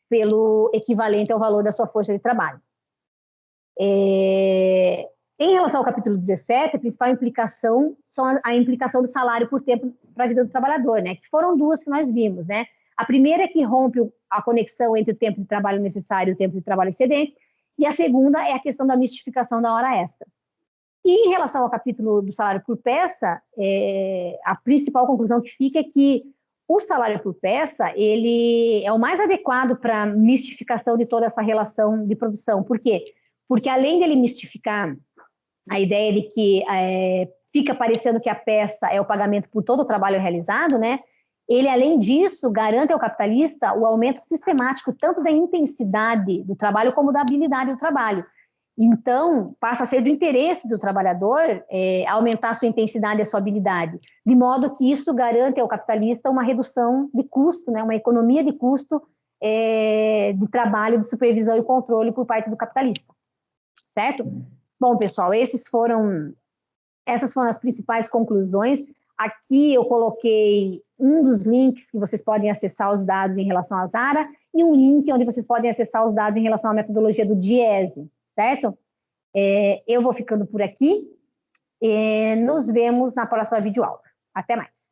pelo equivalente ao valor da sua força de trabalho. Em relação ao capítulo 17, a principal implicação são a implicação do salário por tempo para a vida do trabalhador, né? Que foram 2 que nós vimos, né? A primeira é que rompe a conexão entre o tempo de trabalho necessário e o tempo de trabalho excedente, e a segunda é a questão da mistificação da hora extra. E em relação ao capítulo do salário por peça, a principal conclusão que fica é que o salário por peça, ele é o mais adequado para a mistificação de toda essa relação de produção. Por quê? Porque além dele mistificar a ideia de que fica parecendo que a peça é o pagamento por todo o trabalho realizado, né? Ele, além disso, garante ao capitalista o aumento sistemático tanto da intensidade do trabalho como da habilidade do trabalho. Então, passa a ser do interesse do trabalhador aumentar a sua intensidade e a sua habilidade, de modo que isso garante ao capitalista uma redução de custo, né, uma economia de custo de trabalho, de supervisão e controle por parte do capitalista, certo? Bom, pessoal, essas foram as principais conclusões. Aqui eu coloquei um dos links que vocês podem acessar os dados em relação à Zara e um link onde vocês podem acessar os dados em relação à metodologia do Diese, certo? Eu vou ficando por aqui. Nos vemos na próxima videoaula. Até mais.